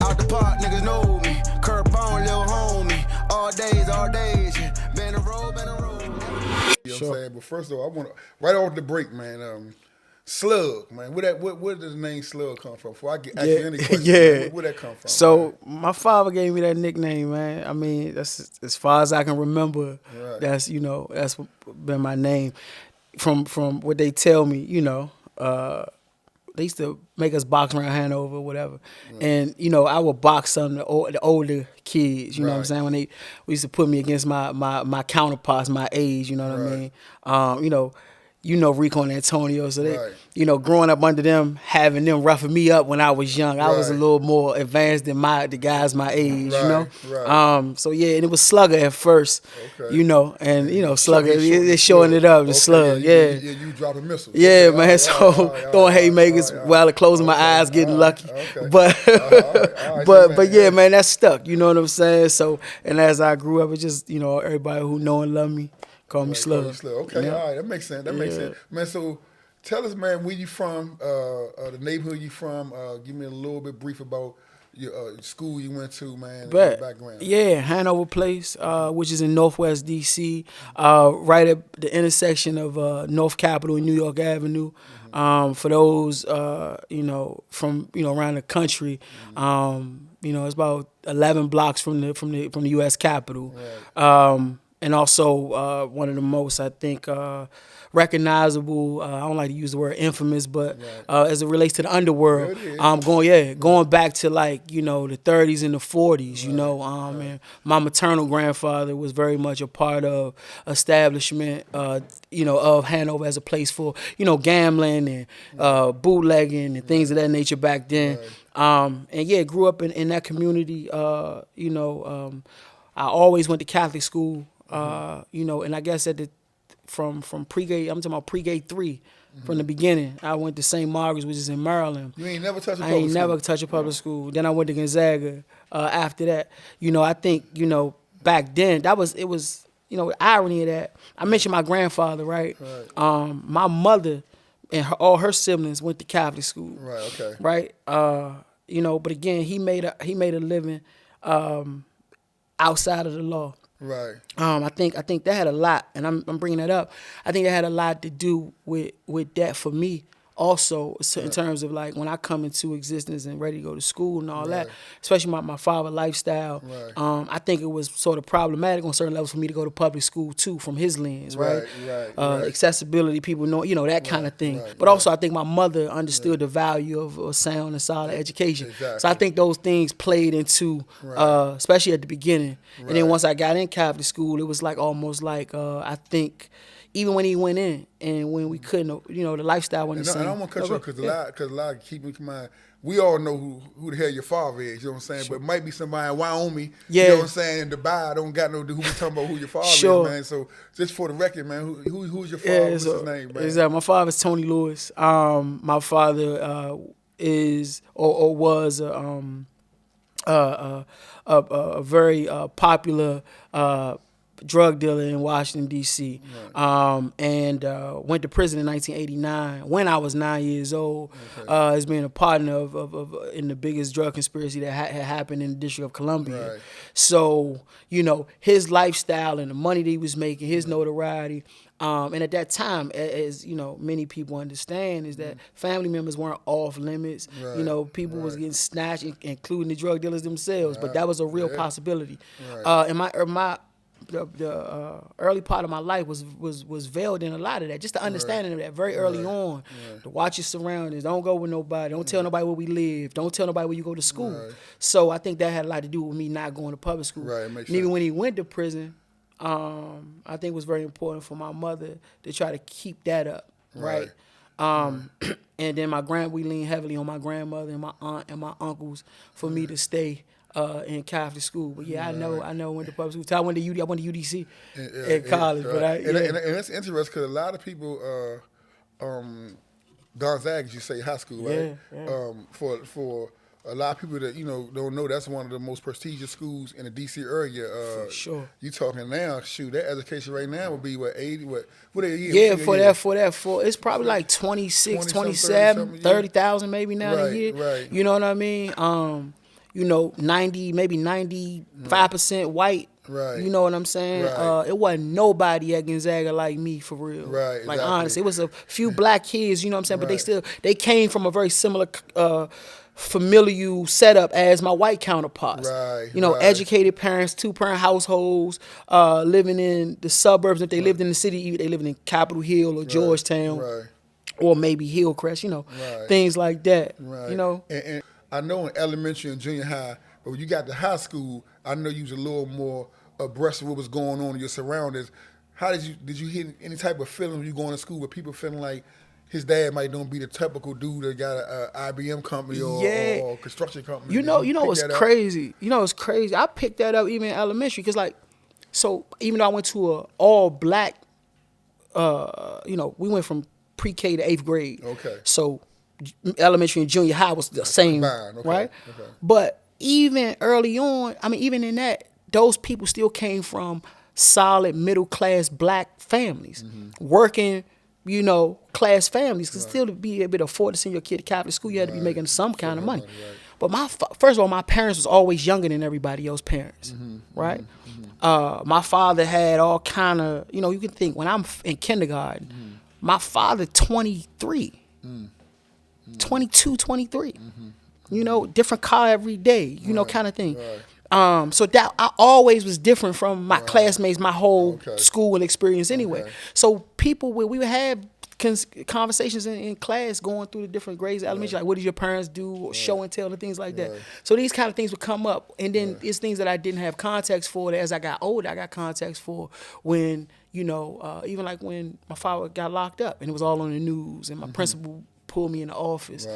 Out the park, niggas know me. Curtbone, little homie. All days, yeah. Been a roll. You know what I'm saying? But first of all, I want to, right off the break, man, Slug, man. Where does the name Slug come from? Before I get ask you any questions, man, where that come from? So my father gave me that nickname, man. I mean, that's as far as I can remember. Right. That's that's been my name. From what they tell me, they used to make us box around Hanover or whatever, and I would box some of the older kids. You know what I'm saying? When we used to put me against my counterparts, my age. You know what I mean? Rico and Antonio, so they, growing up under them, having them roughing me up when I was young, I was a little more advanced than the guys my age, So yeah, and it was Slugger at first, and Slugger, they're showing it up, the Slug, you dropping missiles. Yeah, man, so throwing haymakers while closing my eyes, getting lucky, but yeah, man, that stuck, you know what I'm saying? So, and as I grew up, it just, everybody who know and love me, call me Slug. Okay, all right, that makes sense. Makes sense, man. So, tell us, man, where you from? The neighborhood you from? Give me a little bit brief about your school you went to, man, and your background. Yeah, Hanover Place, which is in Northwest DC, right at the intersection of North Capitol and New York Avenue. For those, from around the country, it's about 11 blocks from the U.S. Capitol. Right. And also one of the most, I think, recognizable, I don't like to use the word infamous, but as it relates to the underworld, going back to the 30s and the 40s, and my maternal grandfather was very much a part of establishment, of Hanover as a place for, gambling and bootlegging and things of that nature back then. And grew up in that community, I always went to Catholic school. And I guess from pre-K, I'm talking about pre-K 3, from the beginning. I went to St. Margaret's, which is in Maryland. You ain't never touched a public school? I ain't school? never touched a public school. Then I went to Gonzaga after that. I think, back then, it was, the irony of that. I mentioned my grandfather, right? My mother and all her siblings went to Catholic school. Right, okay. Right? But again, he made a living outside of the law. Right. I think that had a lot, and I'm bringing that up. I think it had a lot to do with that for me. Also, in terms of when I come into existence and ready to go to school and all that, especially my father's lifestyle, I think it was sort of problematic on certain levels for me to go to public school too, from his lens, right? Accessibility, people know, that kind of thing. But also, I think my mother understood the value of a sound and solid education. Exactly. So I think those things played into, especially at the beginning. And then once I got in Catholic school, it was almost I think. Even when he went in, and when we couldn't, the lifestyle wasn't the same. And I want to cut you off because a lot of keep in mind, we all know who the hell your father is, you know what I'm saying? Sure. But it might be somebody in Wyoming, you know what I'm saying, in Dubai, I don't got no who we talking about who your father is, man. So just for the record, man, who's your father? What's his name, man? Exactly. My father's Tony Lewis. My father is or was a very popular drug dealer in Washington, D.C., and went to prison in 1989 when I was 9 years old, as being a partner of in the biggest drug conspiracy that had happened in the District of Columbia. Right. So, his lifestyle and the money that he was making, his notoriety, and at that time, as many people understand, is that family members weren't off limits. People was getting snatched, including the drug dealers themselves. But that was a real possibility. The early part of my life was veiled in a lot of that. Just the understanding of that very early on. To watch your surroundings. Don't go with nobody. Don't tell nobody where we live. Don't tell nobody where you go to school. So I think that had a lot to do with me not going to public school. And even when he went to prison, I think it was very important for my mother to try to keep that up. Right. And then we leaned heavily on my grandmother and my aunt and my uncles for me to stay in Catholic school. But I know went to public school. So I went to UDC in college. But and it's interesting because a lot of people, Gonzaga, you say high school, right? For a lot of people that don't know, that's one of the most prestigious schools in the DC area. For sure. You talking now? Shoot, that education right now would be what 80? What a year? Yeah, for it's probably like 26, 27, 30,000 maybe now a year. Right. You know what I mean? you know, 90, maybe 95% white. Right. You know what I'm saying? Right. It wasn't nobody at Gonzaga like me, for real. Right. Like, exactly. honestly, it was a few black kids, you know what I'm saying? Right. But they came from a very similar familial setup as my white counterparts. Right. You know, right. educated parents, 2-parent households, living in the suburbs. If they lived in the city, they lived in Capitol Hill or Georgetown. Right. Or maybe Hillcrest, you know, Right. things like that. Right. You know? And I know in elementary and junior high, but when you got to high school, I know you was a little more abreast of what was going on in your surroundings. How did you hit any type of feeling when you going to school with people feeling like his dad might don't be the typical dude that got a IBM company or construction company? You know what's crazy? You know what's crazy? I picked that up even in elementary because, like, so even though I went to a all black, you know, we went from pre-K to 8th grade. Okay. So elementary and junior high was the same, combined. Okay. right? Okay. But even early on, I mean, even in that, those people still came from solid middle class black families, working, you know, class families. Because still to be able to afford to send your kid to Catholic school, you had to be making some kind of money. But first of all, my parents was always younger than everybody else's parents, right? My father had all kind of, you know, you can think when I'm in kindergarten, my father 23, 22, 23, you know, different car every day, you know, kind of thing. So that I always was different from my classmates, my whole school experience anyway. So people, we would have conversations in class going through the different grades of elementary, like what did your parents do, or show and tell and things like that. So these kind of things would come up, and then it's things that I didn't have context for that as I got older, I got context for when, you know, even like when my father got locked up and it was all on the news, and my principal pulled me in the office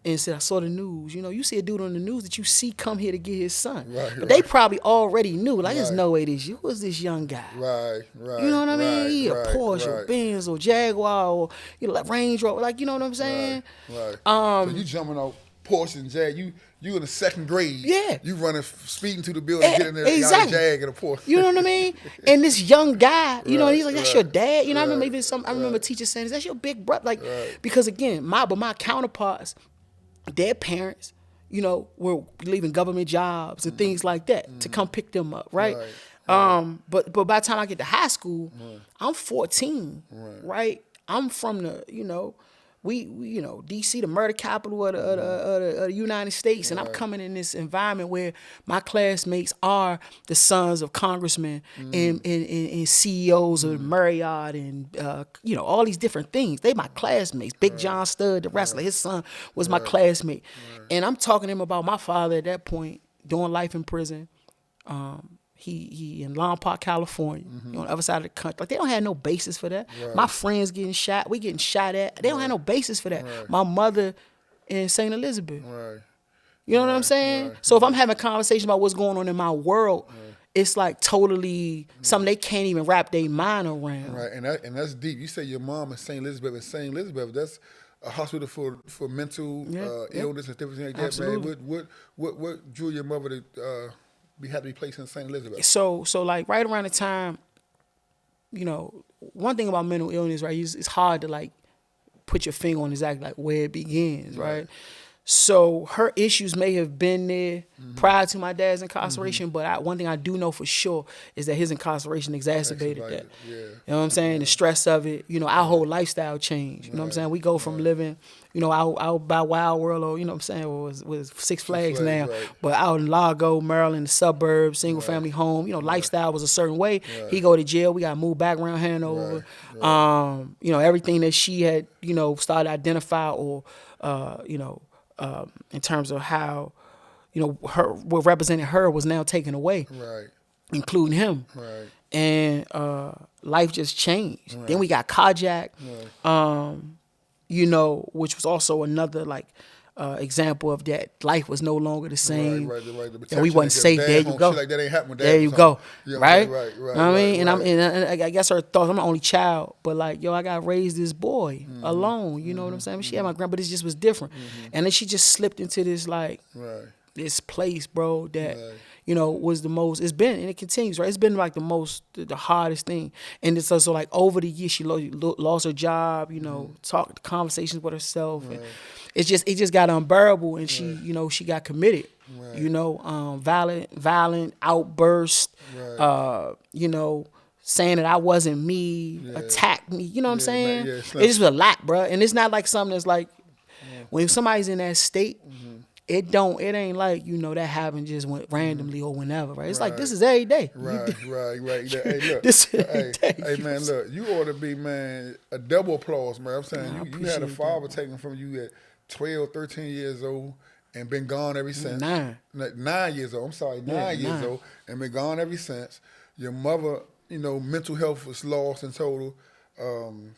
and said, I saw the news. You know, you see a dude on the news that you see come here to get his son. But they probably already knew, like, there's no way who is this young guy? Right. You know what I mean? He a Porsche or Benz or Jaguar or, you know, like Range Rover, like, you know what I'm saying? So you jumping off Porsche and Jag, you in the 2nd grade. Yeah. You running, speeding through the building, getting there, exactly. got a Jag and a Porsche. You know what I mean? And this young guy, you know, he's like, that's your dad. You know, I remember even I remember teachers saying, is that your big brother? Like, because again, my counterparts, their parents, you know, were leaving government jobs and things like that to come pick them up, right? But by the time I get to high school, I'm 14, right? I'm from the, you know, we you know, D.C., the murder capital of the United States, and I'm coming in this environment where my classmates are the sons of congressmen and CEOs of Marriott and, you know, all these different things. They my classmates. Big John Studd, the wrestler, his son was my classmate. And I'm talking to him about my father at that point, doing life in prison. He in Long Park, California, you know, on the other side of the country. Like, they don't have no basis for that. My friends getting shot, we getting shot at. They don't have no basis for that. My mother in St. Elizabeth. You know what I'm saying? So if I'm having a conversation about what's going on in my world, it's like totally something they can't even wrap their mind around. Right, and that's deep. You say your mom in St. Elizabeth. In St. Elizabeth, that's a hospital for mental illness and different things like that. Absolutely. Man, what drew your mother to had to be placed in St. Elizabeth? So like right around the time, you know, one thing about mental illness, right, it's hard to like put your finger on exactly like where it begins, right? So her issues may have been there prior to my dad's incarceration, but one thing I do know for sure is that his incarceration exacerbated that. You know what I'm saying? The stress of it, you know, our whole lifestyle changed. You know what I'm saying? We go from living, you know, out by Wild World, or, you know what I'm saying, or was Six Flags now, but out in Largo, Maryland, the suburbs, single family home, you know, lifestyle was a certain way. He go to jail, we got to move back around Hanover. You know, everything that she had, you know, started to identify or, you know, in terms of how, you know, what represented her was now taken away, including him. And life just changed. Then we got carjacked, you know, which was also another like example of that life was no longer the same. And we wasn't safe. There you go. Like that ain't happened with there you go. Right? Right. You know what I mean? And I guess her thoughts, I'm the only child, but like, yo, I got raised this boy alone. You know what I'm saying? She had my grandma, but it just was different. And then she just slipped into this like this place, bro, that you know was the most. It's been, and it continues, right? It's been like the hardest thing. And it's also like over the years she lost her job. You know, conversations with herself. And it just got unbearable, and she, you know, she got committed. you know, violent outburst, you know, saying that I wasn't me, attacked me, you know what I'm saying? Man, it just was a lot, bro. And it's not like something that's like, when somebody's in that state, it ain't like, you know, that happened just randomly or whenever, right? It's like, this is every day. Right. Hey, look. This is every day. Hey, man, look, you ought to be, man, a double applause, man. I'm saying, you had a father taken from you at 12, 13 years old and been gone ever since. 9 years old. I'm sorry, 9 years old and been gone ever since. Your mother, you know, mental health was lost in total. And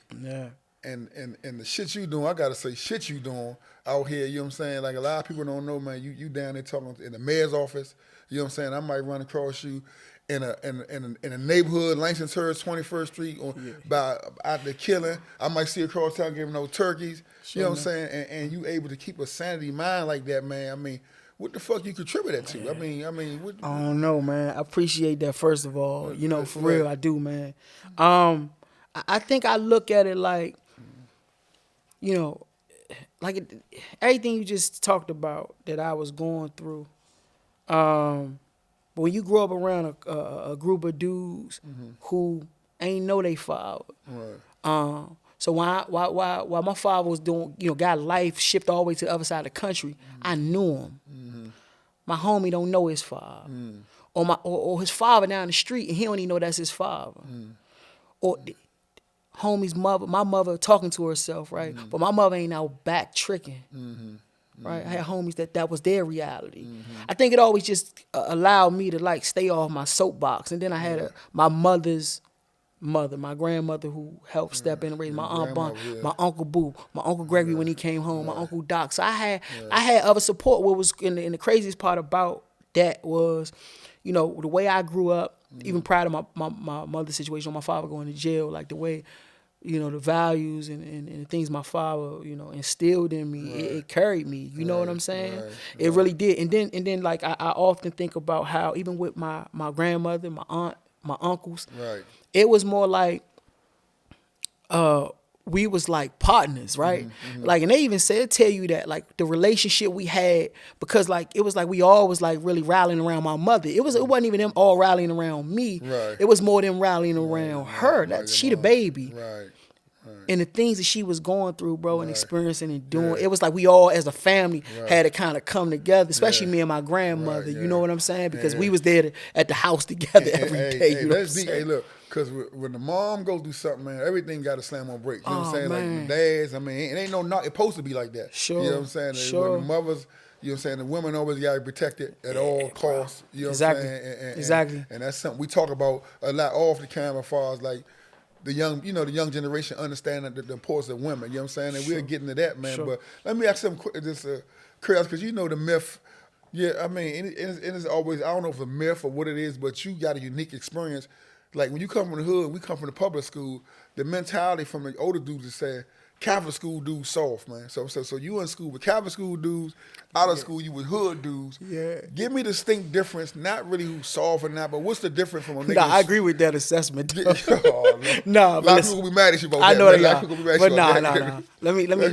the shit you doing, I gotta say, shit you doing out here, you know what I'm saying? Like, a lot of people don't know, man, you down there talking in the mayor's office, you know what I'm saying? I might run across you in a neighborhood, Langston Terrace, 21st Street, out there killing. I might see across town giving no turkeys, you know what I'm saying? And you able to keep a sanity mind like that, man. I mean, what the fuck you contribute that to? I mean, what? I don't know, man. I appreciate that, first of all. You know, for real, I do, man. I think I look at it like, you know, like everything you just talked about that I was going through. But when you grow up around a group of dudes who ain't know they father, so while my father was doing, you know, got life shipped all the way to the other side of the country, I knew him. My homie don't know his father, or his father down the street, and he don't even know that's his father, or homie's mother, my mother talking to herself, right? But my mother ain't out back tricking, right? I had homies that was their reality. I think it always just allowed me to like stay off my soapbox. And then I had my mother's mother, my grandmother, who helped step in and raise my aunt Bon, my uncle Boo, my uncle Gregory when he came home, my uncle Doc. So I had other support. What was in the craziest part about that was, you know, the way I grew up, even prior to my mother's situation, my father going to jail, like the way, you know, the values and the things my father, you know, instilled in me, it carried me. You know what I'm saying? It really did. And then like I often think about how even with my grandmother, my aunt, my uncles, it was more like we was like partners, right? Like, and they even tell you that, like, the relationship we had, because like it was like we all was like really rallying around my mother. It wasn't even them all rallying around me. It was more them rallying around her. That she the baby. And the things that she was going through, bro, and experiencing and doing, it was like we all as a family had to kind of come together, especially me and my grandmother. You know what I'm saying? Because we was there at the house together every day. Hey, look, because when the mom go do something, man, everything got to slam on brakes. You know what I'm saying? Man. Like the dads, I mean, it ain't no not. It's supposed to be like that. You know what I'm saying? When the mothers, you know what I'm saying, the women always got to be protected at all costs. You know what I'm saying? Exactly. And that's something we talk about a lot off the camera as far as like the young, you know, the young generation understanding the importance of women. You know what I'm saying? And we're getting to that, man. But let me ask something quick, just curious, because you know the myth. Yeah, I mean, it is always, I don't know if it's a myth or what it is, but you got a unique experience. Like when you come from the hood, we come from the public school, the mentality from the older dudes is saying, Catholic school dudes soft, man. So you in school with Catholic school dudes, out of school you with hood dudes. Give me the distinct difference, not really who's soft or not, but what's the difference from a nigga? Nah, I agree with that assessment. A lot of people will be mad at you about that. I know that.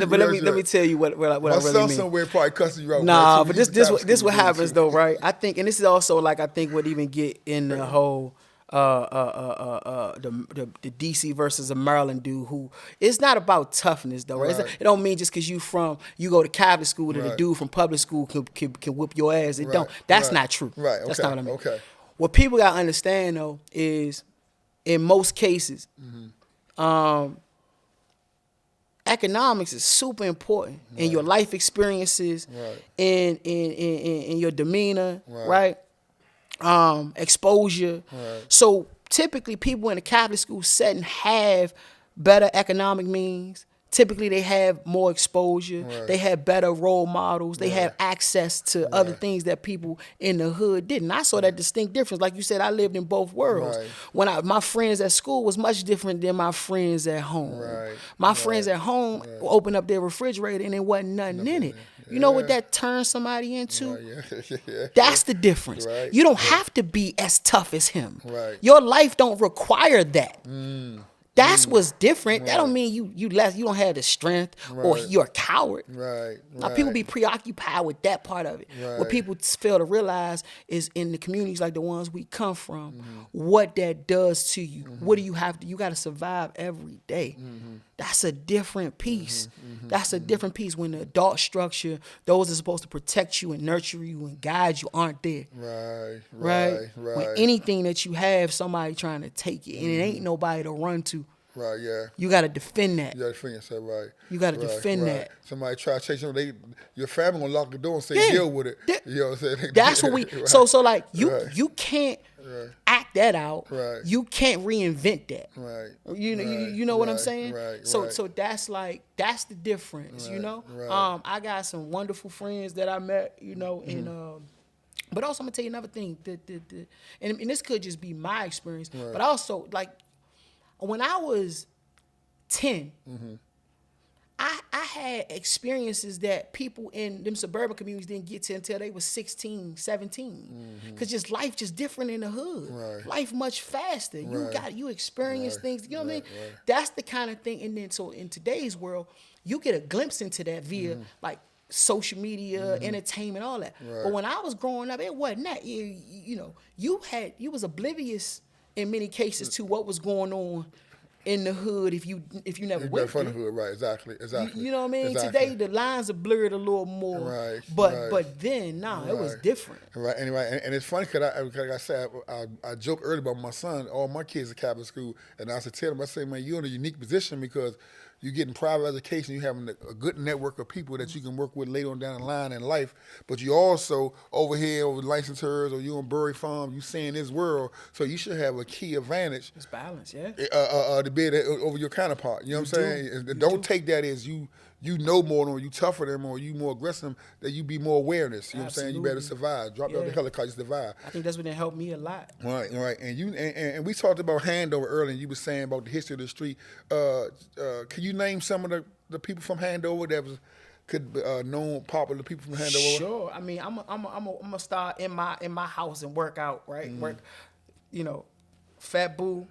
But let me tell you what I really mean. My son somewhere probably cussing you out. Nah, but this what happens though, right? I think, and this is also like I think what even get in the whole the DC versus a Maryland dude who, it's not about toughness though, right? It don't mean just because you go to Catholic school that a dude from public school can whip your ass. It don't. That's not true. That's not what I mean. What people gotta understand though is, in most cases, economics is super important in your life experiences, in your demeanor, right? Exposure. So typically people in a Catholic school setting have better economic means. Typically they have more exposure. They have better role models. They have access to other things that people in the hood didn't. I saw that distinct difference. Like you said, I lived in both worlds. When my friends at school was much different than my friends at home. My friends at home opened up their refrigerator and there wasn't nothing in it. You know what that turns somebody into? That's the difference. You don't have to be as tough as him. Your life don't require that. That's what's different. That don't mean you don't have the strength or you're a coward. Right. Now people be preoccupied with that part of it. What people fail to realize is in the communities like the ones we come from, what that does to you. What do you have to? You got to survive every day. That's a different piece. That's a different piece when the adult structure, those that are supposed to protect you and nurture you and guide you, aren't there. Right. When anything that you have, somebody trying to take it, and it ain't nobody to run to. Right, yeah. You got to defend that. You got to defend yourself, right. You got to defend that. Somebody try to chase you, your family going to lock the door and say, deal with it. You know what I'm saying? That's what we, so like, you can't act that out. Right. You can't reinvent that. Right. You know what I'm saying? Right. So that's the difference, you know? Right. I got some wonderful friends that I met, you know, and, but also I'm gonna tell you another thing, and this could just be my experience, but also like, when I was 10, I had experiences that people in them suburban communities didn't get to until they was 16, 17. Because just life just different in the hood. Right. Life much faster. You experience things, you know what I mean? That's the kind of thing. And then so in today's world, you get a glimpse into that via like social media, entertainment, all that. But when I was growing up, it wasn't that. You know, you was oblivious in many cases to what was going on in the hood if you never went from the hood, right? Exactly. You know what I mean? Exactly. Today the lines are blurred a little more, right? But then it was different. Right. Anyway, and it's funny because like I said, I joke earlier about my son. All my kids are Catholic school, and I said tell him, I say, man, you're in a unique position because you're getting private education. You're having a good network of people that you can work with later on down the line in life. But you also over here with licensors or you on Burry Farm, you seeing this world. So you should have a key advantage. It's balance, yeah. To be over your counterpart. You know what I'm saying? And don't take that as you know more than them, or you tougher than them, or you more aggressive, that you be more awareness. You know what I'm saying? You better survive. Drop out the helicopter, survive. I think that's what helped me a lot. Right. And you and we talked about Handover earlier, and you were saying about the history of the street. Can you name some of the people from Handover that could known popular people from Handover? Sure. I mean, I'm gonna start in my house and work out, right? Work, you know, Fat Boo,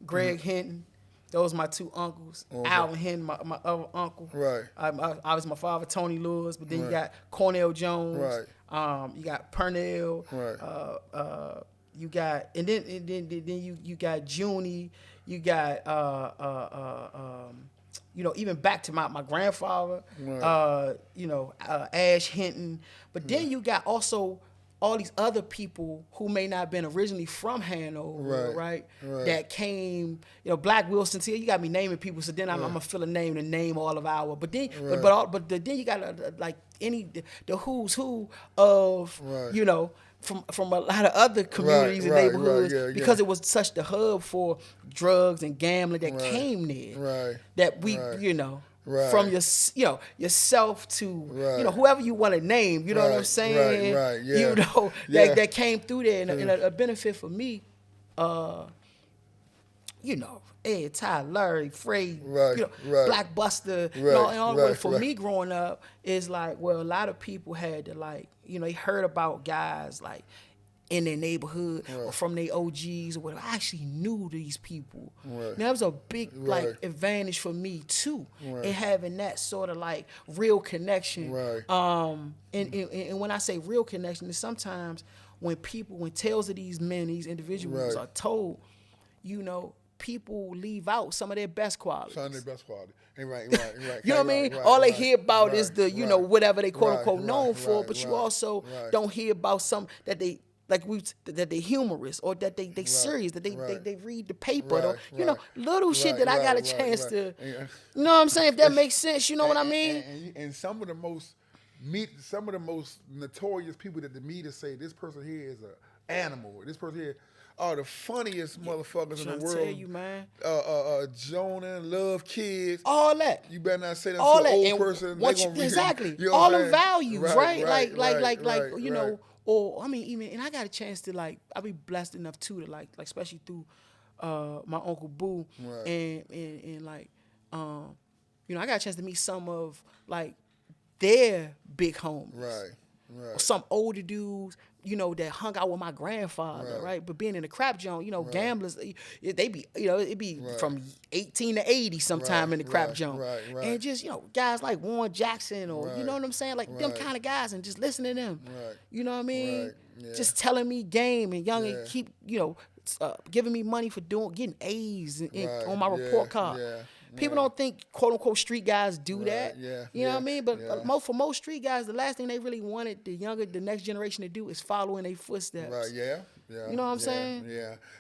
Greg Hinton. Those my two uncles. Okay. Alvin Hinton, my other uncle. Right. Obviously my father, Tony Lewis, but then you got Cornell Jones. Right. You got Purnell. Right. You got and then you got Junie. You got you know, even back to my grandfather. Right. You know, Ash Hinton. But then you got also all these other people who may not have been originally from Hanover, right? That came, you know, Black Wilson. See, you got me naming people, so then I'm gonna fill a name to name all of our. But then, then you got like the who's who of you know from a lot of other communities and neighborhoods because it was such the hub for drugs and gambling that came there. That we you know. Right. From yourself to you know whoever you want to name, you know what I'm saying? Right. Yeah. You know that came through there, and a benefit for me, you know, Ed, Ty, Larry, Frey, you know, Black Buster, you know, and all the way for me growing up is like, well, a lot of people had to like, you know, they heard about guys like in their neighborhood or from their OGs or whatever. I actually knew these people. Right. Now, that was a big like advantage for me too, in having that sort of like real connection. And when I say real connection, is sometimes when tales of these men, these individuals are told, you know, people leave out some of their best qualities. Some of their best qualities. Right. You know what I mean? All they hear about is the, you know, whatever they quote unquote known for, but you also don't hear about some that they that they humorous or that they serious, that they read the paper, or you know, little shit that I got a chance to, you know what I'm saying? If that makes sense, you know what I mean? And some of the most notorious people that the media say this person here is an animal. This person here are the funniest motherfuckers in the world. Tell you, man. Jonah, Love Kids, all that. You better not say that to an old person. Exactly. You know all the values, right? Like you know. Or I mean, even and I got a chance to like I'll be blessed enough too to like especially through my Uncle Boo and like you know, I got a chance to meet some of like their big homies. or some older dudes, you know, that hung out with my grandfather, right? But being in the crap joint, you know, gamblers, they be, you know, it be from 18 to 80 sometime in the crap joint. And just, you know, guys like Warren Jackson or, you know what I'm saying? Like them kind of guys, and just listen to them. You know what I mean? Just telling me game and young and keep, you know, giving me money for getting A's on my report card. People don't think quote unquote street guys do that. You know what I mean? But for most street guys, the last thing they really wanted the next generation to do is follow in their footsteps. You know what I'm saying?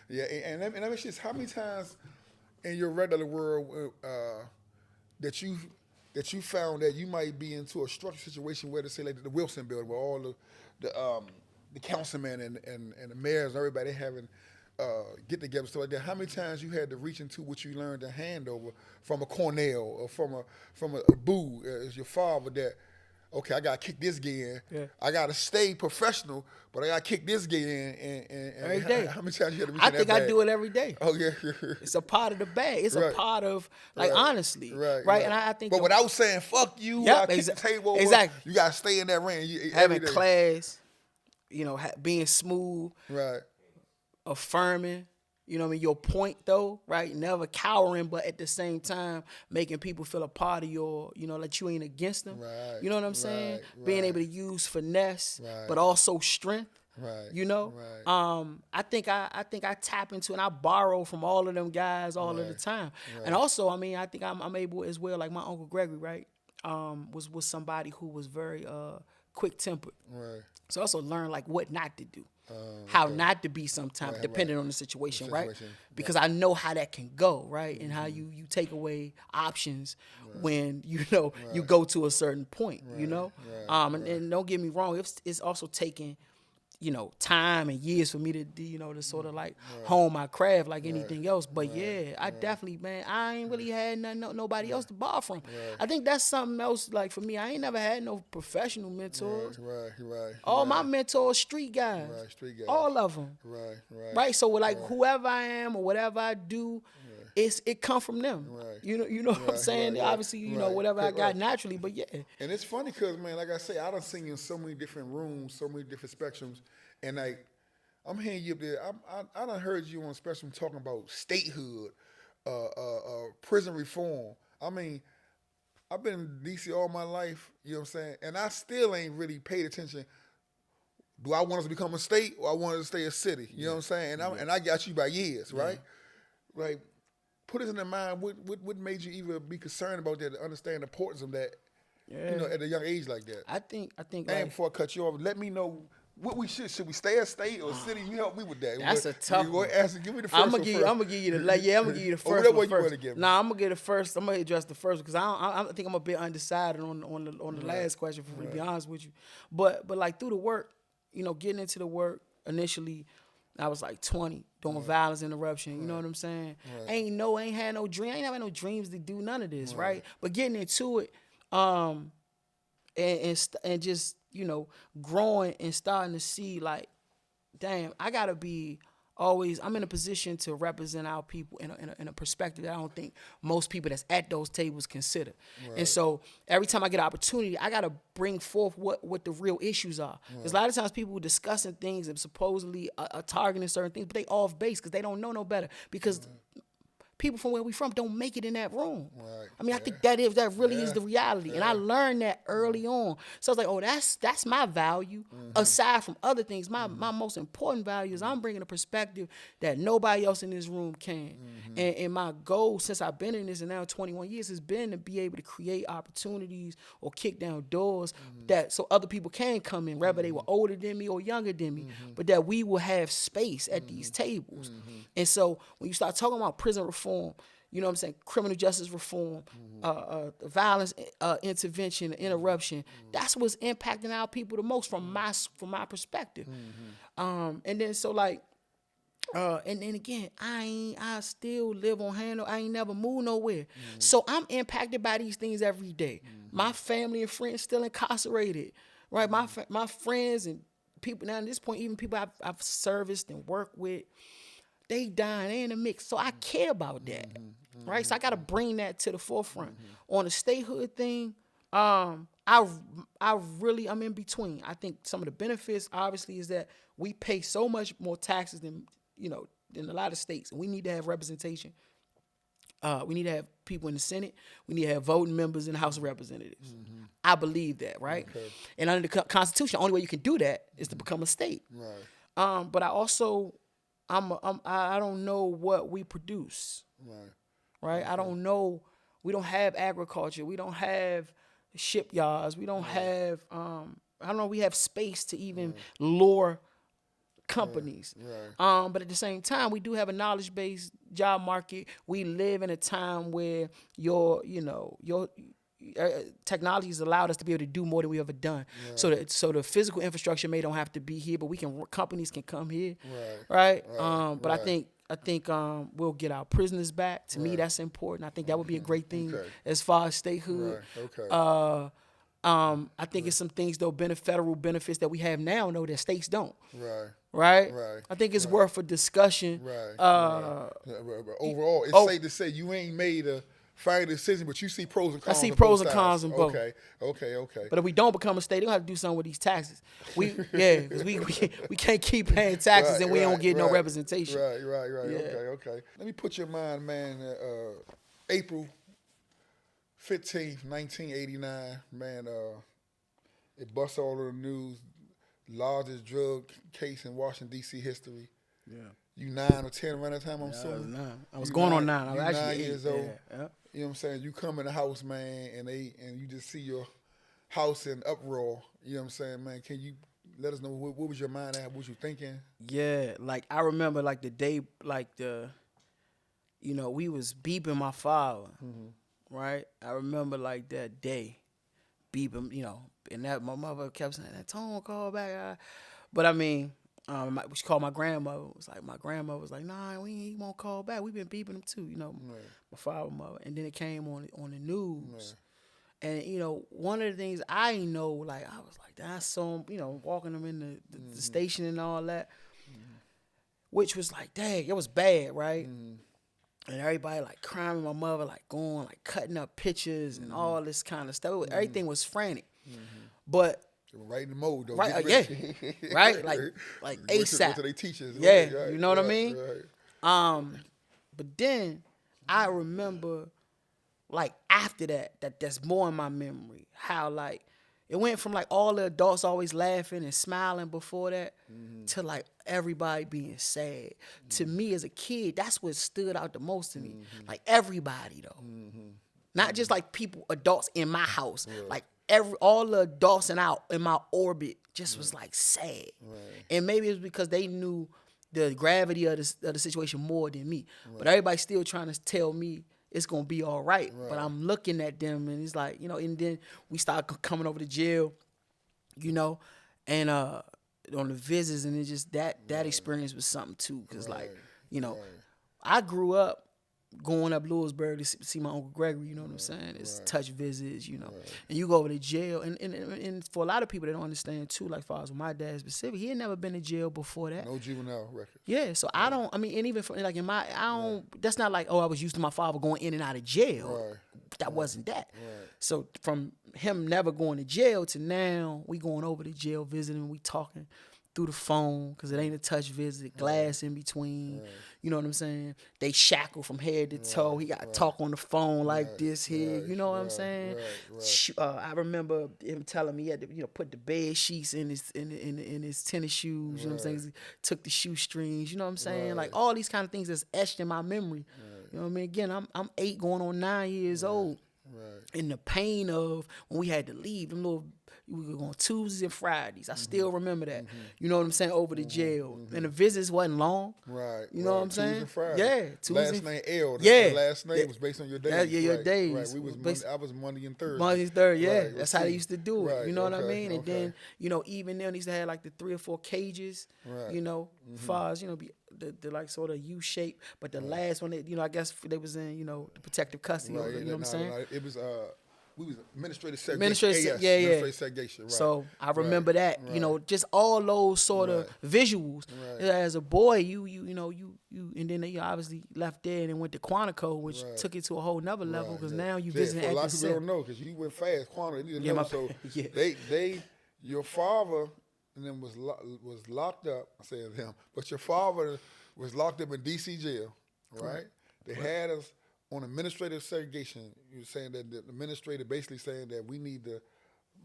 And let me just, how many times in your regular world that you found that you might be into a structured situation where, to say, like the Wilson building, where all the councilmen and the mayors and everybody having get together, stuff like that. How many times you had to reach into what you learned to hand over from a Cornell or from a Boo as your father, that okay, I gotta kick this guy in. I gotta stay professional, but I gotta kick this guy in. And every day. How many times you had to reach I think I do it every day. Oh yeah. It's a part of the bag. It's a part of, like, honestly, right? And I think, but without saying fuck you, I kick the table over. Exactly. You gotta stay in that ring. Having class, you know, being smooth, affirming, you know what I mean, your point though, right? Never cowering, but at the same time making people feel a part of your, you know, like you ain't against them. You know what I'm saying? Being able to use finesse, but also strength. You know? I think I tap into and I borrow from all of them guys all of the time. And also, I mean, I think I'm able as well, like my Uncle Gregory, right? Was somebody who was very quick tempered. So I also learned like what not to do. How not to be sometimes, depending on the situation, right? Because I know how that can go, right? And how you take away options when, you know, you go to a certain point, you know? And don't get me wrong, it's also taking, you know, time and years for me to, you know, to sort of like hone my craft like anything else. But I definitely, man, I ain't really had nobody else to borrow from. I think that's something else, like for me, I ain't never had no professional mentors. All my mentors, street guys. All of them. Right? So like whoever I am or whatever I do, it come from them. You know what I'm saying? Obviously, you know, whatever I got naturally, but And it's funny because, man, like I say, I done seen you in so many different rooms, so many different spectrums, and like I'm hearing you up there. I done heard you on Spectrum talking about statehood, prison reform. I mean, I've been in D.C. all my life, you know what I'm saying, and I still ain't really paid attention. Do I want us to become a state or I want us to stay a city? You know what I'm saying? And I got you by years, right? Like, put us in the mind, what made you even be concerned about that, to understand the importance of that, you know, at a young age like that? I think. And like, before I cut you off, let me know what we should we stay a state or a city? You help me with that. That's a tough one. Give me the first I'm one gonna first. I'm gonna give you the first whatever one you want first. to give me. Nah, I'm gonna get the first. I'm gonna address the first because I think I'm a bit undecided on the last question, to be honest with you. But like through the work, you know, getting into the work initially, I was like 20, doing violence interruption. You know what I'm saying? Ain't had no dream. I ain't having no dreams to do none of this, right? But getting into it, and just, you know, growing and starting to see like, damn, I gotta be always. I'm in a position to represent our people in a perspective that I don't think most people that's at those tables consider. And so every time I get an opportunity, I gotta bring forth what the real issues are. Because a lot of times people discussing things and supposedly are targeting certain things, but they off base because they don't know no better. Because people from where we from don't make it in that room. I mean, I think that really is the reality. And I learned that early on. So I was like, oh, that's my value. Aside from other things, my most important value is I'm bringing a perspective that nobody else in this room can. And my goal since I've been in this and now 21 years has been to be able to create opportunities or kick down doors that so other people can come in, whether they were older than me or younger than me, but that we will have space at these tables. And so when you start talking about prison reform, you know what I'm saying, criminal justice reform, violence intervention, interruption, that's what's impacting our people the most from my perspective. And then so like, and then again, I still live on handle. I ain't never moved nowhere. So I'm impacted by these things every day. My family and friends still incarcerated, right? My friends and people now at this point, even people I've serviced and worked with, they dying, they in the mix. So I care about that, right? So I got to bring that to the forefront. On the statehood thing, I I'm in between. I think some of the benefits obviously is that we pay so much more taxes than than a lot of states, and we need to have representation. We need to have people in the Senate. We need to have voting members in the House of Representatives. Mm-hmm. I believe that, right? Okay. And under the Constitution, the only way you can do that is to become a state. Right. But I also, I don't know what we produce. Right. Right. Okay. I don't know. We don't have agriculture. We don't have shipyards. We don't have. I don't know. We have space to even lure companies. Right. But at the same time, we do have a knowledge-based job market. We live in a time where your technology has allowed us to be able to do more than we ever done. Right. So the physical infrastructure may don't have to be here, but companies can come here. Right. But I think we'll get our prisoners back. To me, that's important. I think that would be a great thing as far as statehood. Right. Okay. I think it's some things though, federal benefits that we have now, though, that states don't. Right. I think it's worth a discussion. Right. Overall, it's safe to say you ain't made a final decision, but you see pros and cons. I see pros and cons in both. Okay. But if we don't become a state, they're gonna have to do something with these taxes. Because we can't keep paying taxes and we don't get no representation. Right. Yeah. Okay. Let me put your mind, man. April 15th, 1989, man, it busts all over the news. Largest drug case in Washington, D.C. history. Yeah. You 9 or 10 around that time, I'm assuming? I was 9. I was going on 9. I was actually 9 years old. Yeah. You know what I'm saying? You come in the house, man, and you just see your house in uproar. You know what I'm saying, man? Can you let us know what was your mind at? What was you thinking? Yeah, like I remember like the day, like we was beeping my father. Mm-hmm. Right, I remember like that day, beeping, and that my mother kept saying that Tone call back, but I mean, she called my grandmother. It was like my grandmother was like, nah, he won't call back. We've been beeping him too, my father, mother, and then it came on the news, and one of the things I know, like I was like, I saw him, walking him in the station and all that, which was like, dang, it was bad, right? Mm-hmm. And everybody like crying, my mother like going like cutting up pictures and all this kind of stuff. Everything was frantic, but right in the mode though. Right, right, like ASAP. What do they teach us? Yeah, right, you know what I mean. Right. But then I remember like after that's more in my memory how like it went from like all the adults always laughing and smiling before that to like everybody being sad. To me as a kid, that's what stood out the most to me. Like everybody though. Not just like adults in my house. Like all the adults in my orbit just was like sad. And maybe it was because they knew the gravity of the situation more than me. But everybody still trying to tell me it's gonna be all right. But I'm looking at them and it's like, and then we start coming over to jail, and on the visits, and it's just that experience was something too. Cause I grew up going up Lewisburg to see my Uncle Gregory, you know what I'm saying? It's touch visits, and you go over to jail. And for a lot of people that don't understand too, like far as my dad specific, he had never been to jail before that. No juvenile record. Yeah, so and even for, like that's not like, I was used to my father going in and out of jail. That wasn't that. So from him never going to jail to now, we going over to jail visiting, we talking through the phone because it ain't a touch visit, glass in between. You know what I'm saying? They shackle from head to toe. He got to talk on the phone like this here. You know what I'm saying? I remember him telling me he had to put the bed sheets in his tennis shoes. You know what I'm saying? He took the shoestrings. You know what I'm saying? Like all these kind of things that's etched in my memory. You know what I mean? Again, I'm 8 going on 9 years old. And the pain of when we had to leave, we were going Tuesdays and Fridays. I still remember that. You know what I'm saying? Over to jail. And the visits wasn't long. You know what I'm saying? Tuesday and Friday. Yeah. Tuesday. Last name L. The last name was based on your days. Your days. Right. I was Monday and Thursday. Monday and Thursday, yeah. That's how they used to do it. You know what I mean? And then, even then, they used to have like the 3 or 4 cages, far as, be the like sort of U shape. But the last one, I guess they was in, the protective custody. You know what I'm saying? It was we was administrative segregation. Administrative segregation. Right. So I remember that. Right. You know, just all those sort of visuals. Right. As a boy, you and then you obviously left there and then went to Quantico, which took it to a whole nother level because now you visiting at a lot the of people don't know because you went fast. Quantico, you didn't know. So they your father and then was locked up. I said him, but your father was locked up in D.C. jail. Right. They had us on administrative segregation. You're saying that the administrator basically saying that we need to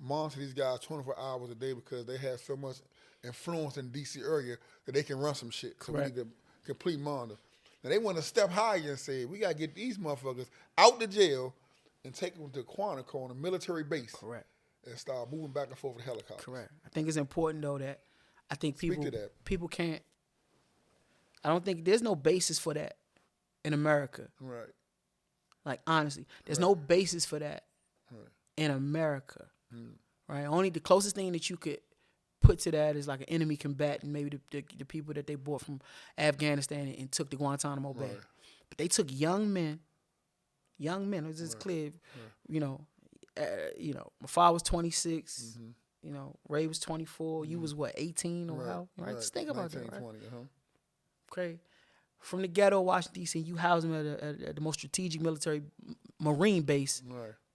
monitor these guys 24 hours a day because they have so much influence in the D.C. area that they can run some shit. So we need to complete monitor. Now they went a step higher and said we got to get these motherfuckers out the jail and take them to Quantico on a military base. Correct. And start moving back and forth with helicopters. Correct. I think it's important though that I think people can't. I don't think there's no basis for that in America. Right. Like honestly, there's no basis for that in America. Right. Only the closest thing that you could put to that is like an enemy combatant, maybe the people that they brought from Afghanistan and took to Guantanamo Bay. But they took young men. It was just clear. You know, my father was 26. You know, Ray was 24. You was what, 18 or how? Right. Just think about 19, that. Right. 20, Okay. From the ghetto of Washington, D.C., you housed him at the most strategic military marine base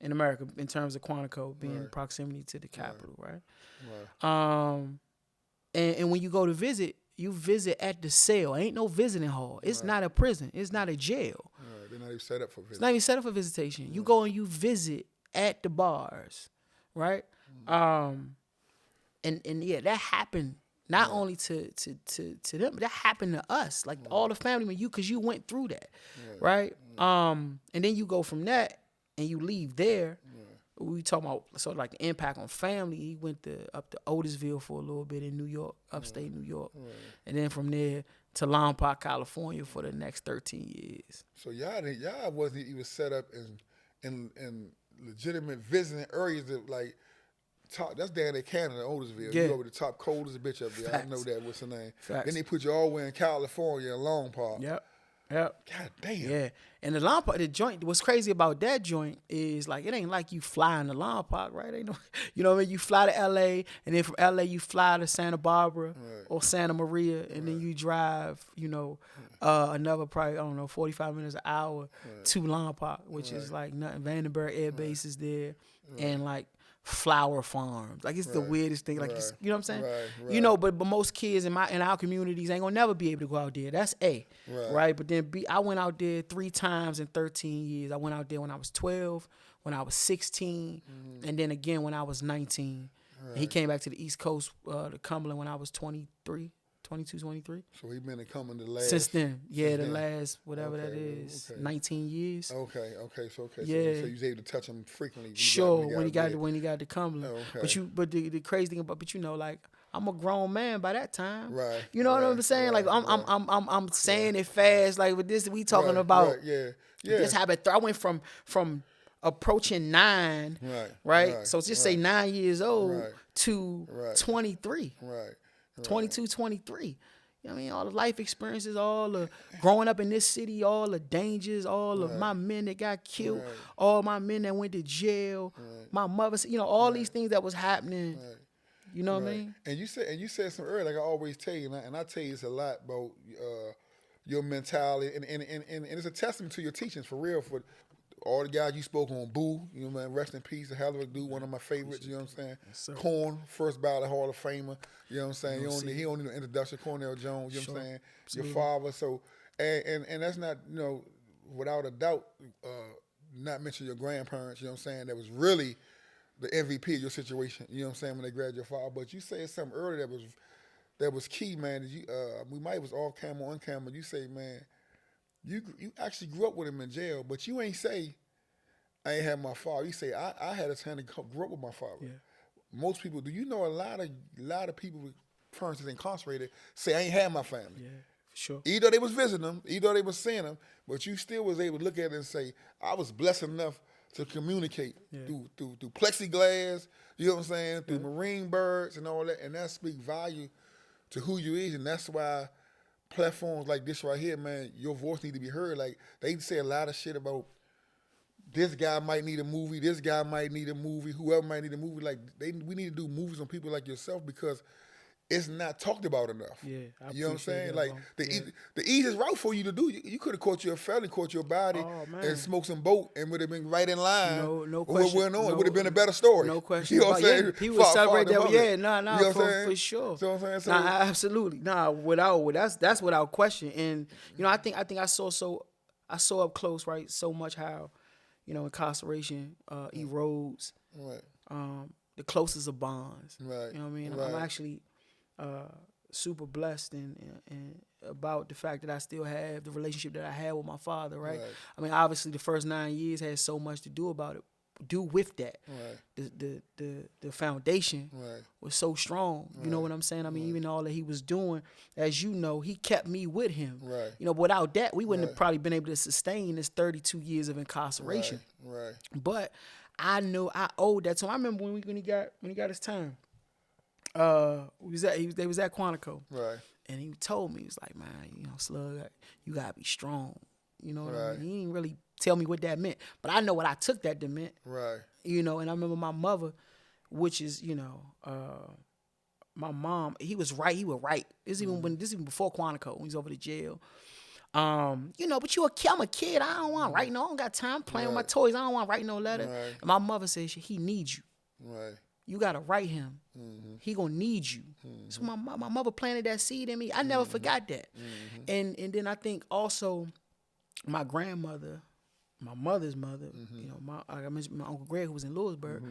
in America in terms of Quantico being in proximity to the capital, right? And when you go to visit, you visit at the cell. Ain't no visiting hall. It's not a prison. It's not a jail. They're not even set up for visitation. It's not even set up for visitation. You go and you visit at the bars, right? And yeah, that happened. Not only to them, but that happened to us, like all the family members, because you went through that, right? And then you go from that and you leave there. We talking about sort of like the impact on family. He went up to Otisville for a little bit in New York, upstate New York, and then from there to Lompoc, California for the next 13 years. So y'all wasn't even set up in legitimate visiting areas that like. That's down in Canada, Otisville. You over the top coldest bitch up there. Facts. I know that. What's the name? Facts. Then they put you all the way in California, in Lompoc. Yep. God damn. Yeah. And the Lompoc, the joint, what's crazy about that joint is like, it ain't like you fly in the Lompoc, right? Ain't no, you know what I mean? You fly to L.A., and then from L.A. you fly to Santa Barbara or Santa Maria, and then you drive, another probably, 45 minutes an hour to Lompoc, which is like nothing. Vandenberg Air Base is there, and like, flower farms. Like it's the weirdest thing. Like you know what I'm saying? Right. But most kids in our communities ain't gonna never be able to go out there. That's A. Right. But then B, I went out there 3 times in 13 years. I went out there when I was 12, when I was 16, and then again when I was 19. And he came back to the East Coast, to Cumberland when I was 22, 23. So he been coming the last. Since then, the last whatever that is, 19 years. Okay. Yeah. So you was able to touch him frequently. When he got to Cumberland. But the crazy thing about, like I'm a grown man by that time. Right. You know what I'm saying? Like I'm saying it fast. Like with this, we talking about. Yeah. This happened. I went from approaching 9. Right. So just say 9 years old to 23. Right. 22, 23. You know what I mean? All the life experiences, all the growing up in this city, all the dangers, all of my men that got killed, all my men that went to jail, my mother, all these things that was happening. You know what I mean? And you said something earlier, like I always tell you, and I tell you this a lot about your mentality, and it's a testament to your teachings for real. For all the guys you spoke on, Boo, you know, man, rest in peace, a hell of a dude, one of my favorites, you know what I'm saying? Yes, Corn, first ballot Hall of Famer, you know what I'm saying? He don't need no introduction, Cornell Jones, you know what I'm saying? Absolutely. Your father, so, and that's not, without a doubt, not mention your grandparents, you know what I'm saying, that was really the MVP of your situation, you know what I'm saying, when they grabbed your father. But you said something earlier that was key, man. We might was off camera, on camera, you say, man, you actually grew up with him in jail, but you ain't say, I ain't had my father. You say, I had a chance to grow up with my father. Yeah. Most people, do you know a lot of people with parents that's incarcerated say, I ain't had my family. Yeah, for sure. Either they was visiting them, either they was seeing them, but you still was able to look at it and say, I was blessed enough to communicate through plexiglass, you know what I'm saying, through marine birds and all that, and that speaks value to who you is, and that's why platforms like this right here, man, your voice need to be heard. Like, they say a lot of shit about this guy might need a movie, this guy might need a movie, whoever might need a movie. Like we need to do movies on people like yourself because it's not talked about enough. Yeah, you know what I'm saying? that, like the easiest route for you to do, you could have caught you a felony, caught your body, and smoked some boat, and would have been right in line. No question. What went on? It would have been a better story. No question. You know what I'm saying? Yeah, people would celebrate that. Yeah, you know what I'm for sure. So what I'm saying? So, absolutely. That's without question. And I think I saw up close, right, so much how, incarceration erodes the closest of bonds. Right. You know what I mean? Right. I'm actually super blessed and about the fact that I still have the relationship that I had with my father, right? I mean, obviously the first 9 years had so much to do with that. Right. The foundation was so strong. You know what I'm saying? I mean, even all that he was doing, as you know, he kept me with him. Right. But without that, we wouldn't have probably been able to sustain this 32 years of incarceration. Right. But I knew I owed that to him. I remember when he got his time. They was at Quantico. Right. And he told me, he was like, man, Slug, you gotta be strong. You know what I mean? He didn't really tell me what that meant. But I know what I took that to meant. Right. And I remember my mother, which is, my mom, he was right. This even before Quantico, when he was over to jail. But I'm a kid. I don't want to write no. I don't got time playing with my toys. I don't want to write no letter. Right. And my mother said he needs you. Right. You gotta write him. He gonna need you. So my mother planted that seed in me. I never forgot that. And then I think also my grandmother, my mother's mother, like I mentioned, my Uncle Greg, who was in Lewisburg.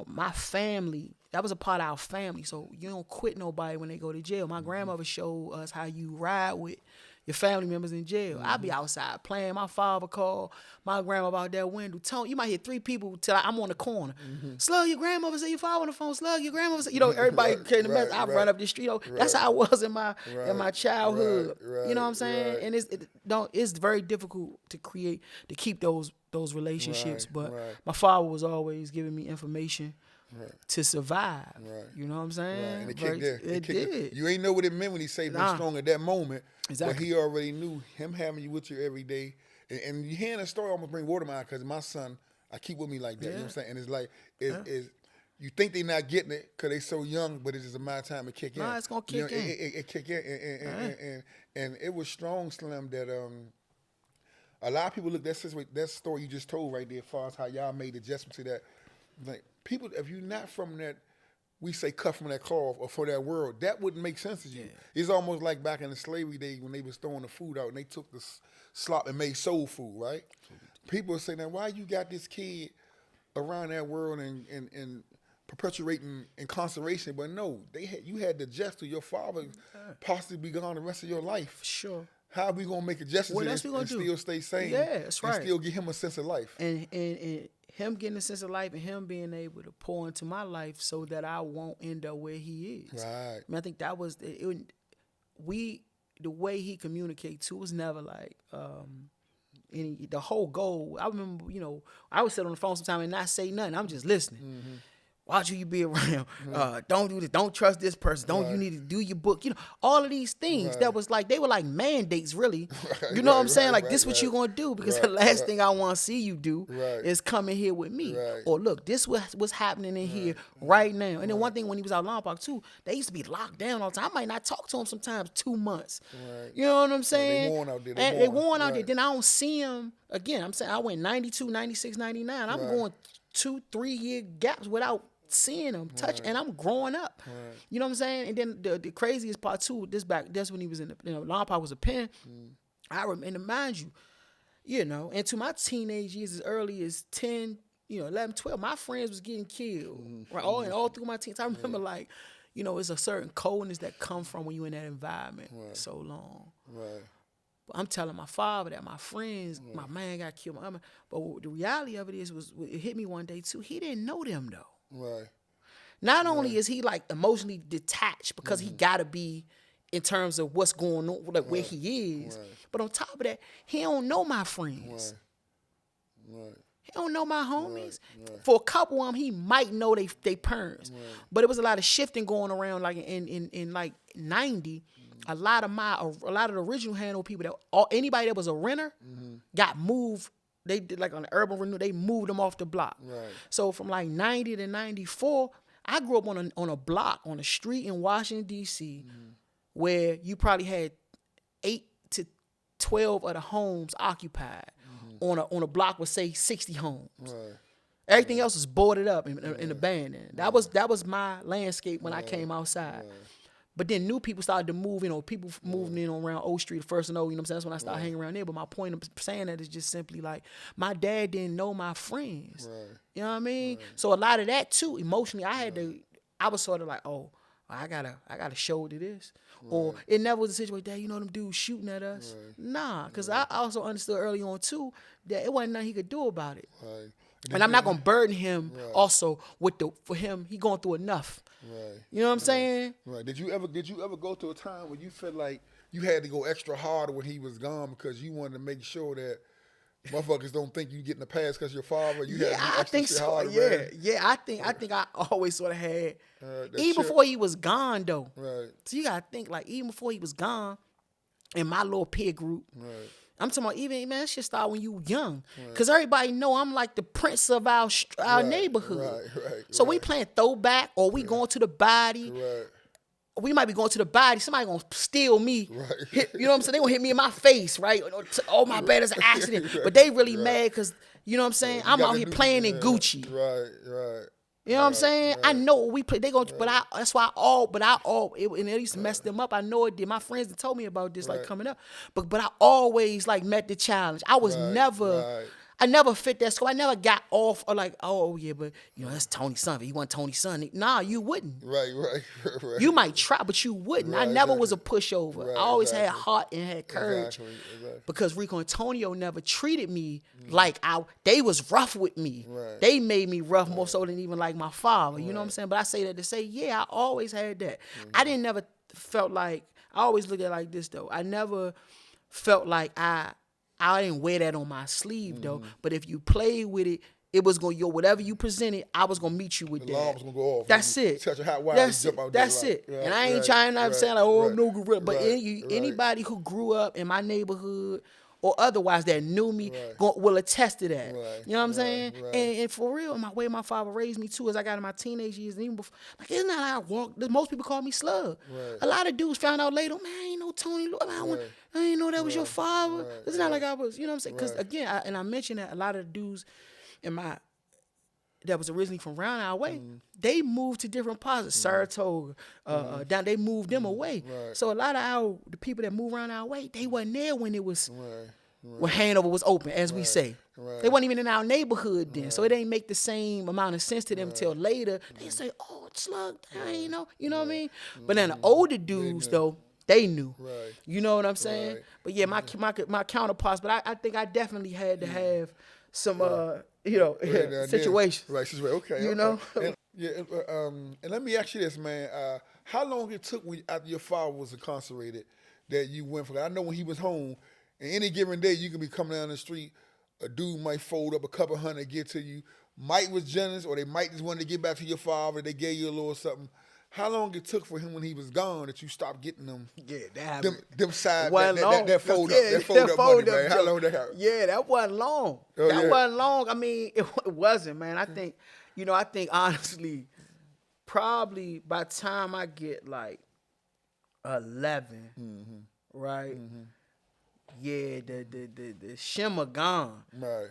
My family, that was a part of our family. So you don't quit nobody when they go to jail. My grandmother showed us how you ride with your family members in jail. I'd be outside playing. My father called my grandma out that window. Tony, you might hear 3 people till I'm on the corner. Slug, your grandmother say your father on the phone. Slug, your grandmother say, everybody carrying the mess. I run up the street. That's how I was in my childhood. You know what I'm saying? And it's very difficult to keep those relationships. But my father was always giving me information to survive. You know what I'm saying? And it kicked there. It did. You ain't know what it meant when he said be strong at that moment. Exactly. But he already knew him having you with you every day. And you hearing a story almost bring water to my eye because my son, I keep with me like that. You know what I'm saying? And it's like, you think they're not getting it because they're so young, but it's just a matter of time to kick in. Nah, it's going to kick in. It kick in. And it was strong, Slim, that a lot of people look at that story you just told right there as far as how y'all made adjustments to that. Like, people, if you're not from that, we say cut from that cloth or for that world, that wouldn't make sense to you. Yeah. It's almost like back in the slavery days when they was throwing the food out and they took the slop and made soul food, right? People say, now why you got this kid around that world and perpetuating incarceration? But no, you had to adjust to your father possibly be gone the rest of your life. Sure. How are we gonna make adjustments and still stay sane? Yeah, that's right. And still give him a sense of life. And him getting a sense of life and him being able to pour into my life so that I won't end up where he is. Right. I mean, I think that was the way he communicated too was never like the whole goal. I remember, I would sit on the phone sometime and not say nothing. I'm just listening. Watch who you be around. Don't do this. Don't trust this person. You need to do your book. All of these things that was like, they were like mandates, really. You know what I'm saying? Like, this what you going to do because the last thing I want to see you do is come in here with me. Or look, this what's happening in here right now. And then one thing when he was out in Long Park too, they used to be locked down all the time. I might not talk to him sometimes 2 months. You know what I'm saying? They worn out there. They worn out there. Then I don't see him again. I'm saying I went 92, 96, 99. I'm going 2-3 year gaps without seeing him, and I'm growing up. You know what I'm saying? And then the craziest part too, that's when he was in the, Long Park was a pen. I remember, mind you, into my teenage years as early as 10, 11, 12, my friends was getting killed. Right, all through my teens. I remember like, it's a certain coldness that comes from when you're in that environment so long. Right. But I'm telling my father that my friends, my man got killed. But the reality of it it hit me one day too. He didn't know them though. Right. Not only is he like emotionally detached because he gotta be in terms of what's going on, like where he is, but on top of that, he don't know my friends. He don't know my homies. For a couple of them, he might know they parents. But it was a lot of shifting going around. Like in like 90, a lot of the original handle people anybody that was a renter got moved they did like on the urban renewal, they moved them off the block. Right. So from like 90 to 94, I grew up on a block, on a street in Washington, D.C., where you probably had 8 to 12 of the homes occupied on a block with, say, 60 homes. Right. Everything else was boarded up and abandoned. That was my landscape when I came outside. Right. But then new people started to move, people moving in around O Street, First and O, you know what I'm saying? That's when I started hanging around there. But my point of saying that is just simply like, my dad didn't know my friends. Right. You know what I mean? Right. So a lot of that too, emotionally, I was sort of like, oh, I gotta show to this. Right. Or it never was a situation, Dad, them dudes shooting at us. Right. Nah, because I also understood early on too that it wasn't nothing he could do about it. Right. And I'm not gonna burden him also for him, he going through enough. Right. You know what I'm saying? Right. Did you ever go through a time when you felt like you had to go extra harder when he was gone because you wanted to make sure that motherfuckers don't think you get in the past because your father? I think so. Harder, I think I always sort of had even before he was gone though. Right. So you gotta think like even before he was gone, in my little peer group. Right. I'm talking about even, man, that shit start when you young. Because everybody know I'm like the prince of our neighborhood. Right. So we playing throwback or we going to the body. Right. We might be going to the body. Somebody going to steal me. Right. You know what I'm saying? They going to hit me in my face, right? Oh, my bad, it's an accident. But they really mad because, you know what I'm saying? I'm out here playing in Gucci. Right. You know what I'm saying? Right. I know we play. They going, but that's why and it used to mess them up. I know it did. My friends that told me about this, like coming up. But I always like met the challenge. I was I never fit that school. I never got off or like, oh yeah, but that's Tony's son. If he wasn't Tony's son, nah, you wouldn't. Right. You might try, but you wouldn't. I never was a pushover. I always had heart and had courage. Exactly. Because Rico Antonio never treated me like they was rough with me. Right. They made me rough more so than even like my father. You know what I'm saying? But I say that to say, yeah, I always had that. I never felt like, I always look at it like this though. I never felt like I didn't wear that on my sleeve though. But if you played with it, it was gonna whatever you presented, I was gonna meet you with that. The alarm was gonna go off. That's it. Touch a hot wire. That's it. And I ain't trying to saying like, I'm no gorilla. But anybody who grew up in my neighborhood or otherwise that knew me will attest to that. Right. You know what I'm saying? Right. And for real, my way my father raised me too, as I got in my teenage years, and even before, like it's not how I walk. Most people call me Slug. Right. A lot of dudes found out later, man, I ain't know Tony Lewis. I ainain't know that was your father. Right. It's not like I was, you know what I'm saying? Because again, I mentioned that a lot of the dudes that was originally from around our way, they moved to different parts of Saratoga. Down, they moved them away. Right. So a lot of the people that moved around our way, they wasn't there when it was when Hanover was open, as we say. Right. They wasn't even in our neighborhood then, so it ain't make the same amount of sense to them till later. They say, "Oh, Slug, I ain't know," you know what I mean? But then the older dudes though, they knew. Right. You know what I'm saying? Right. But yeah, my counterparts. But I think I definitely had to have some situations. Right. Okay. You know. And let me ask you this, man. How long it took after your father was incarcerated that you went for? I know when he was home, and any given day you can be coming down the street, a dude might fold up a couple hundred to get to you. Might was generous, or they might just wanted to get back to your father. They gave you a little something. How long it took for him when he was gone that you stopped getting them? Yeah, them side that fold up, that fold up money, man. How long that happened? Yeah, that wasn't long. That wasn't long. I mean, it wasn't, man. I think, honestly, probably by the time I get like 11, right? Yeah, the shimmer gone. Right.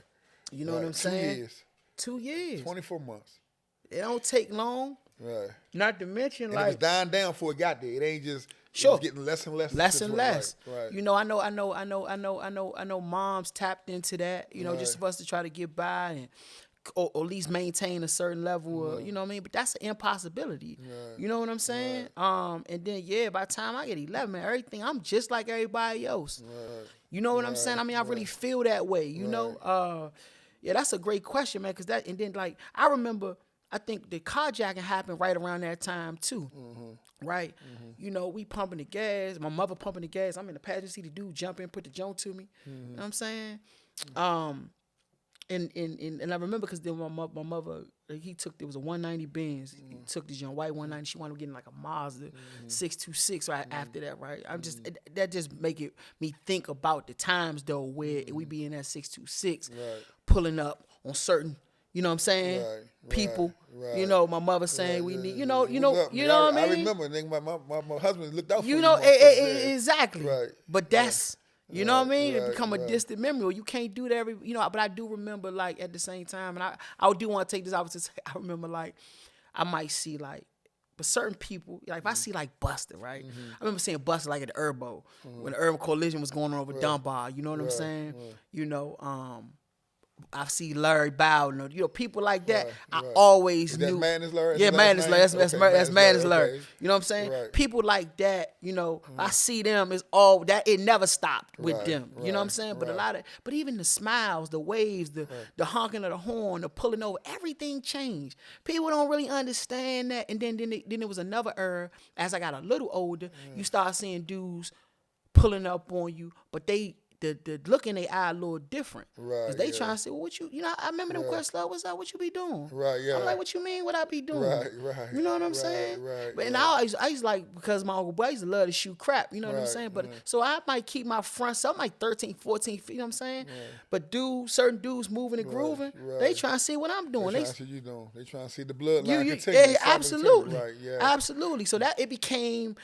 You know what I'm saying? 2 years. 2 years. 24 months. It don't take long. Right. Not to mention, and like, it was dying down before it got there. It ain't just it was getting less and less. Less and less. Right. You know, I know. Moms tapped into that. You know, just for us to try to get by and or at least maintain a certain level. Of, you know what I mean? But that's an impossibility. Right. You know what I'm saying? Right. And then by the time I get 11, man, everything I'm just like everybody else. Right. You know what I'm saying? I mean, I really feel that way. You know? Yeah, that's a great question, man. Because and then like I remember. I think the carjacking happened right around that time too, right? You know, we pumping the gas. My mother pumping the gas. I'm in the passenger seat. The dude jump in, put the joint to me. You know what I'm saying? And I remember because then my mother there was a 190 Benz. He took this young white 190. She wound up getting like a Mazda 626 right after that, right? That just make me think about the times though where we be in that 626 pulling up on certain, you know what I'm saying? People. Right. You know, my mother saying we need, you know what I mean? I remember, my husband looked out for you. Exactly. Right. But that's, you know what I mean? It become a distant memory. Or you can't do that but I do remember, like, at the same time, and I do want to take this opportunity to say, I remember, like, I might see, like, but certain people, like, if I see, like, Buster, right? I remember seeing Buster, like, at the Herbo, when the Urban Coalition was going on over Dunbar, you know what I'm saying? You know, I see Larry Bowden, people like that. I always knew. Madness Larry? Yeah, Madness Larry. That's Madness Larry. Okay. You know what I'm saying? Right. People like that, I see them as all that. It never stopped with them. You know what I'm saying? But but even the smiles, the waves, the honking of the horn, the pulling over, everything changed. People don't really understand that. And then there was another era. As I got a little older, you start seeing dudes pulling up on you, but the look in their eye a little different. Right. Because they trying to say, well, what you, I remember them Questlove, what's up, what you be doing? Right, yeah. I'm like, what you mean, what I be doing? Right. You know what I'm saying? Right. But and I used like, because my uncle boy used to love to shoot crap, you know what I'm saying? But so I might keep my front, so I'm like 13, 14 feet, you know what I'm saying? But certain dudes moving and grooving, they trying to see what I'm doing. They trying to see you doing. They trying to see the bloodline continue. Yeah, absolutely. Right, yeah. Absolutely. So that it became,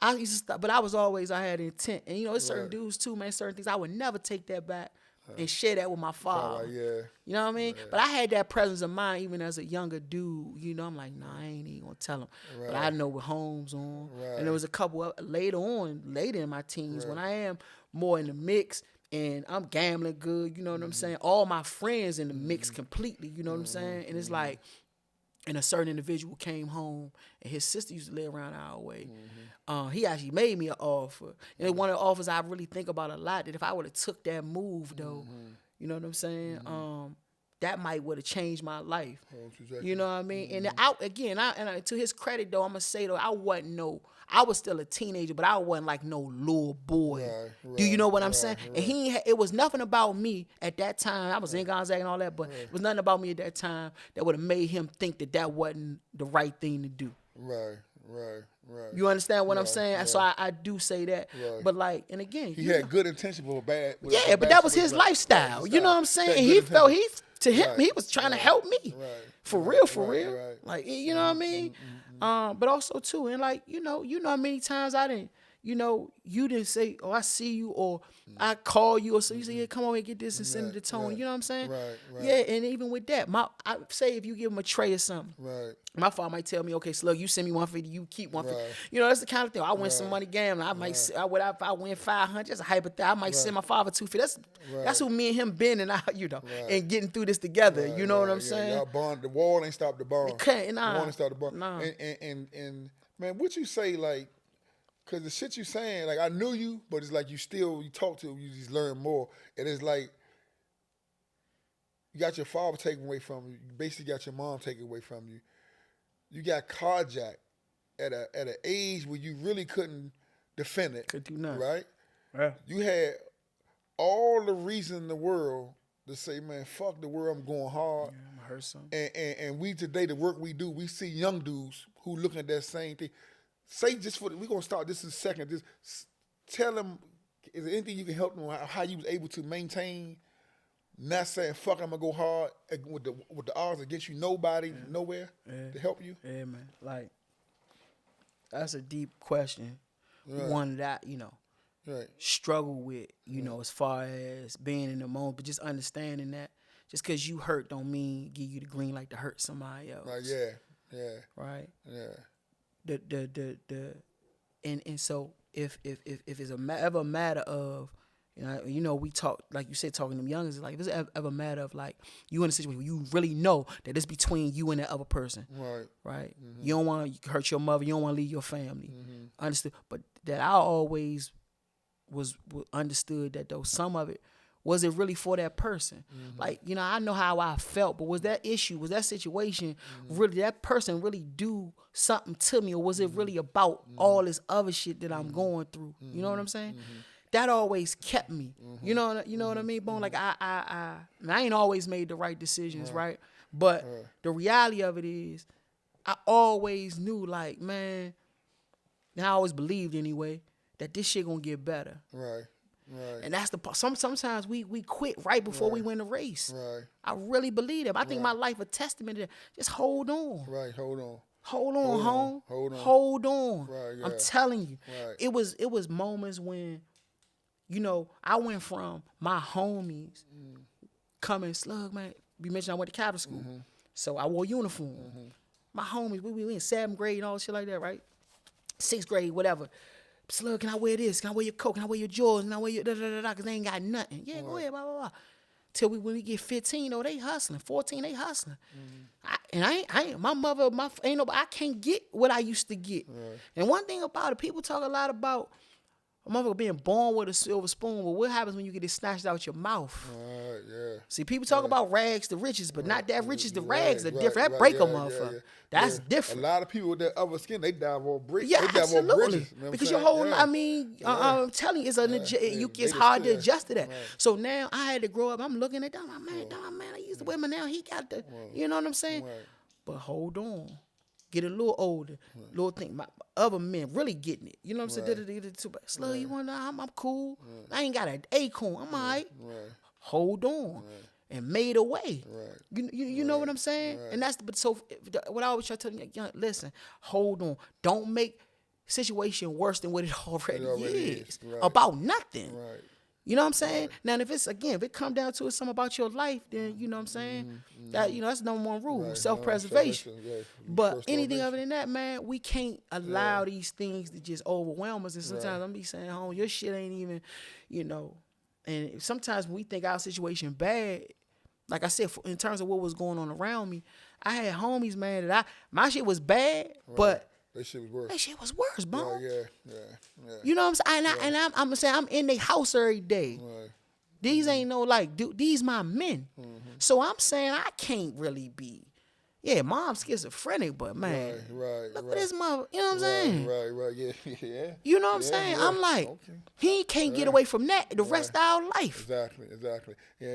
I used to stop, but I had intent. And, it's certain dudes too, man, certain things. I would never take that back and share that with my father. You know what I mean? But I had that presence of mind even as a younger dude. I'm like, nah, I ain't even going to tell him. But I know with Holmes on. And there was a couple later in my teens when I am more in the mix and I'm gambling good, you know what I'm saying? All my friends in the mix completely, you know what I'm saying? And it's like, and a certain individual came home, and his sister used to live around our way. He actually made me an offer. And one of the offers I really think about a lot, that if I would have took that move, though, you know what I'm saying? That might would have changed my life. You know what I mean? And to his credit, though, I'm going to say, though, I was still a teenager, but I wasn't like no little boy. Do you know what I'm saying? And it was nothing about me at that time. I was in Gonzaga and all that, but it was nothing about me at that time that would have made him think that wasn't the right thing to do. Right. You understand what I'm saying? So I do say that. But like, and again, he had good intention for bad. But that was his lifestyle. You know what I'm saying? And he felt he was trying to help me. For real. Like, you know what I mean? But also too, and like, how many times I didn't, you didn't say, oh, I see you, or I call you, or so you say, yeah, come on and get this and send it to Tony. You know what I'm saying? Yeah, and even with that, I say if you give him a tray or something, my father might tell me, okay, Slug, you send me 150, you keep 150. That's the kind of thing. I win some money gambling. I might, if I win 500, that's a hypothetical. I might send my father 250. That's who me and him been and and getting through this together. You know what I'm saying? Y'all bond. The wall ain't stopped the bond. Okay, the wall ain't stopped the bond. And man, what you say, like, because the shit you saying, like, I knew you, but it's like you talk to him, you just learn more. And it's like, you got your father taken away from you. You basically got your mom taken away from you. You got carjacked at an age where you really couldn't defend it. Could do nothing. Right? Yeah. You had all the reason in the world to say, man, fuck the world, I'm going hard. Yeah, I'm hurt something. And we today, the work we do, we see young dudes who looking at that same thing. Say just we're going to start this in a second. Just tell them, is there anything you can help them how you was able to maintain, not saying, fuck, I'm going to go hard with the odds against you, nobody, nowhere to help you? Yeah, man. Like, that's a deep question. One that, struggle with, as far as being in the moment, but just understanding that just because you hurt don't mean give you the green light to hurt somebody else. Right, yeah. Right? Yeah. And so if it's ever a matter of, we talk, like you said, talking to them youngins, like if it's ever a matter of like you in a situation where you really know that it's between you and that other person. Right. Mm-hmm. You don't want to hurt your mother, you don't want to leave your family. Understood. But that I always was understood that though some of it, was it really for that person? Like, I know how I felt, but was that issue, was that situation really, that person really do something to me, or was it really about all this other shit that I'm going through? You know what I'm saying? That always kept me. You know what I mean, Bone? Like I ain't always made the right decisions, right? But the reality of it is, I always knew, like, man, and I always believed anyway, that this shit gonna get better. Right. Right. And that's the sometimes we quit right before we win the race. Right. I really believe that. I think my life a testament to that. Just hold on. Right. Hold on. Hold on, home. Hold on. Right, yeah. I'm telling you. Right. It was moments when, you know, I went from my homies coming, Slug, man. You mentioned I went to Catholic school. So I wore uniform. My homies, we in 7th grade and all shit like that, right? 6th grade, whatever. Slug, can I wear this? Can I wear your coat? Can I wear your Jordans? Can I wear your da-da-da-da? Because they ain't got nothing. Yeah, go ahead, blah, blah, blah. Till when we get 15, though, they hustling. 14, they hustling. I can't get what I used to get. Right. And one thing about it, people talk a lot about a motherfucker being born with a silver spoon, but what happens when you get it snatched out your mouth? Yeah. See, people talk about rags to riches, but not that riches to rags are different. That break a motherfucker. Yeah. That's different. A lot of people with that other skin, they dive on bricks. Yeah, they dive absolutely. on bridges. You know because your whole, I mean, I'm telling you, it's hard to adjust to that. Right. So now I had to grow up. I'm looking at that. Man, I used to wear my now. He got the, you know what I'm saying? Right. But hold on. Get a little older, little thing. My other men really getting it. You know what I'm saying? Slug, you want to know? I'm cool. I ain't got an acorn. I'm all right. Hold on. And made a way. You know what I'm saying? And that's what I always try to tell you, listen, hold on. Don't make situation worse than what it already is. About nothing. Right. You know what I'm saying? Now, if it come down to it, something about your life, then you know what I'm saying? That that's number one rule, self-preservation. But anything other than that, man, we can't allow these things to just overwhelm us. And sometimes I'm be saying, "Oh, your shit ain't even," you know. And sometimes when we think our situation bad, like I said, in terms of what was going on around me, I had homies, man, that my shit was bad, but that shit was worse. That shit was worse, bro. Yeah. You know what I'm saying? And I'm saying I'm in their house every day. Right. These ain't no these my men. So I'm saying I can't really be. Yeah, mom's schizophrenic, but man, look at this mother. You know what I'm saying? Right. Yeah. You know what I'm saying? I'm like, he can't get away from that the rest of our life. Exactly. Yeah,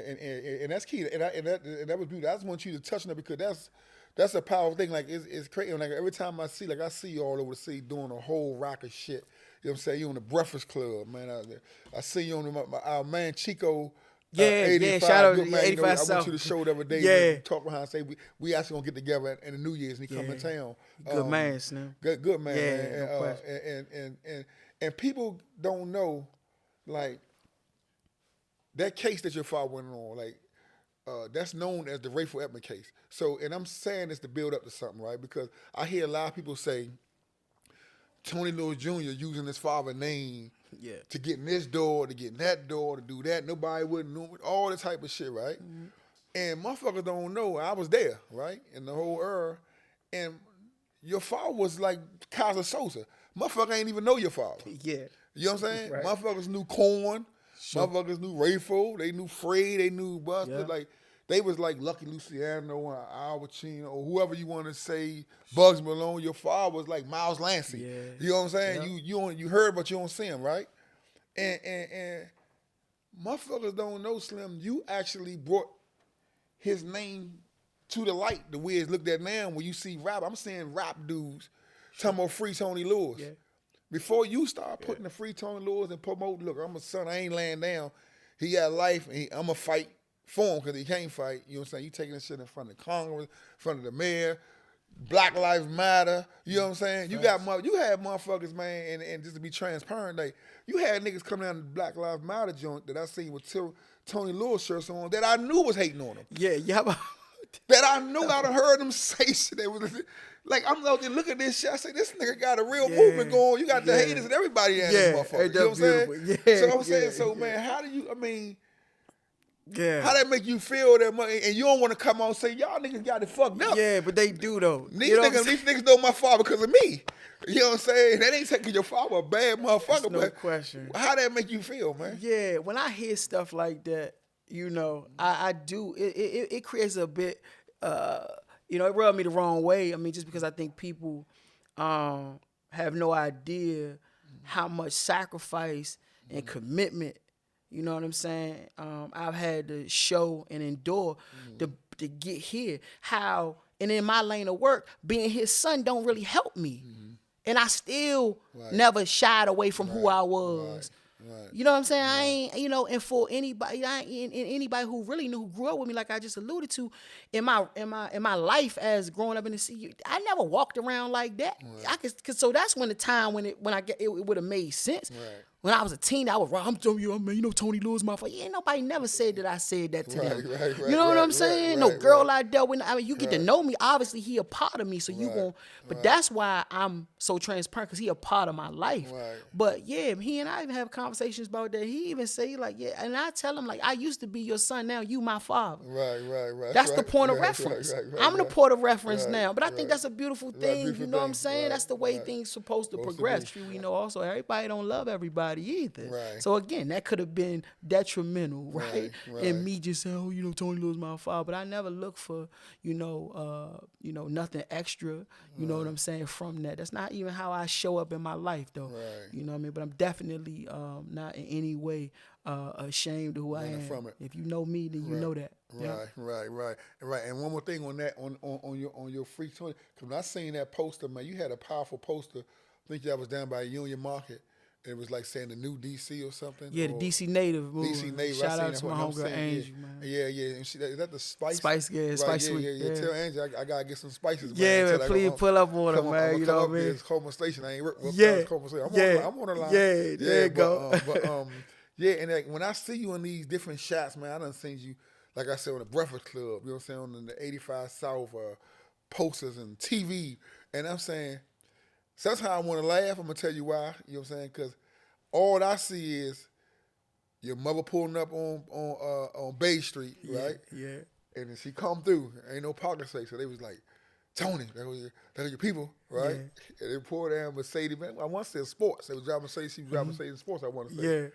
and that's key. And that was beautiful. I just want you to touch on it because that's a powerful thing. Like it's crazy. Like every time I see you all over the city doing a whole rock of shit. You know what I'm saying? You on the Breakfast Club, man. Out there. I see you on our man Chico. 85, shout out to man, 85 I South. went to the show the other day. We talked behind, say we actually gonna get together in the New Year's and he come in town. Good man, Slim. Good man. Yeah, man. And people don't know, like that case that your father went on, like that's known as the Rayful Edmond case. So, and I'm saying this to build up to something, right? Because I hear a lot of people say Tony Lewis Jr. using his father's name. Yeah. To get in this door, to get in that door, to do that. Nobody wouldn't know all this type of shit, right? And motherfuckers don't know. I was there, right? In the whole era. And your father was like Kaiser Sosa. Motherfucker ain't even know your father. Yeah. You know what I'm saying? Right. Motherfuckers knew Corn. Sure. Motherfuckers knew Rayful. They knew Fred. They knew Buster. Yeah. Like, they was like Lucky Luciano or Al Pacino or whoever you want to say, Bugs Malone. Your father was like Miles Lancey. Yeah. You know what I'm saying? Yeah. You heard, but you don't see him, right? And motherfuckers don't know, Slim, you actually brought his name to the light the way it's looked at now. When you see rap, I'm seeing rap dudes talking about free Tony Lewis. Yeah. Before you start putting the free Tony Lewis and promote, look, I'm a son, I ain't laying down. He got life, and I'm going to fight for him because he can't fight. You know what I'm saying? You taking this shit in front of Congress, in front of the mayor, Black Lives Matter. You know what I'm saying? Thanks. You had motherfuckers, man, and just to be transparent, like you had niggas coming down to the Black Lives Matter joint that I seen with Tony Lewis shirts on that I knew was hating on him. Yeah. That I knew I done heard them say shit. That was like, I'm out there looking at this shit. I say, this nigga got a real movement going. You got the haters and everybody in this motherfucker. You know what I'm saying? Yeah. So I'm saying, man, how do you, how that make you feel that money? And you don't want to come on and say, y'all niggas got it fucked up. Yeah, but they do, though. These niggas know my father because of me. You know what I'm saying? That ain't taking your father a bad motherfucker. That's no question. How that make you feel, man? Yeah, when I hear stuff like that, I do. It creates a bit, it rubbed me the wrong way. I mean, just because I think people have no idea how much sacrifice and commitment, you know what I'm saying, I've had to show and endure to get here. How, and in my lane of work, being his son don't really help me. And I still never shied away from who I was. Right. You know what I'm saying? I ain't, and for anybody, anybody who really knew, who grew up with me, like I just alluded to, in my life as growing up in the city, I never walked around like that. So that's when the time when it would have made sense. Right. When I was a teen, I was I'm telling you, man, Tony Lewis, my father. Ain't nobody never said that I said that to them. Right, you know what I'm saying? No girl I dealt with. I mean, you get to know me. Obviously, he a part of me, so you gon'. But that's why I'm so transparent, because he a part of my life. Right. But yeah, he and I even have conversations about that. He even say like, yeah, and I tell him like, I used to be your son, now you my father. Right. That's the point of reference. I'm the point of reference now. But I think that's a beautiful thing. You know what I'm saying? That's the way things supposed to progress. We know also everybody don't love everybody either. Right. So again, that could have been detrimental, right? And me just saying, oh, Tony Lewis my father. But I never look for, nothing extra. You know what I'm saying, from that. That's not even how I show up in my life, though. Right. You know what I mean? But I'm definitely not in any way ashamed of who I am. From it. If you know me, then you know that. Right. And one more thing on that, on your Freak Tony, because when I seen that poster, man, you had a powerful poster. I think that was down by Union Market. It was like saying the new DC or something. Yeah, the DC Native movie. DC Native. Shout out to my homegirl Angie, man. Yeah. And is that the Spice? Spice, yeah, Spice Sweet. Yeah. Tell Angie I gotta get some spices, man. Yeah, man, please pull up on her, man. You know what I mean? It's Coleman Station. I ain't working with Coleman Station. I'm on the line. Yeah, there you go. And like, when I see you in these different shots, man, I done seen you, like I said, on the Breakfast Club, you know what I'm saying, on the 85 South, posters and TV, and I'm saying, so that's how I want to laugh. I'm going to tell you why, you know what I'm saying, because all I see is your mother pulling up on Bay Street, right? Yeah. And then she come through, ain't no parking space, so they was like, Tony, that was your people, right? Yeah. And they pulled down Mercedes, man. I want to say sports. They was driving Mercedes, she was driving Mercedes sports, I want to say. Yeah.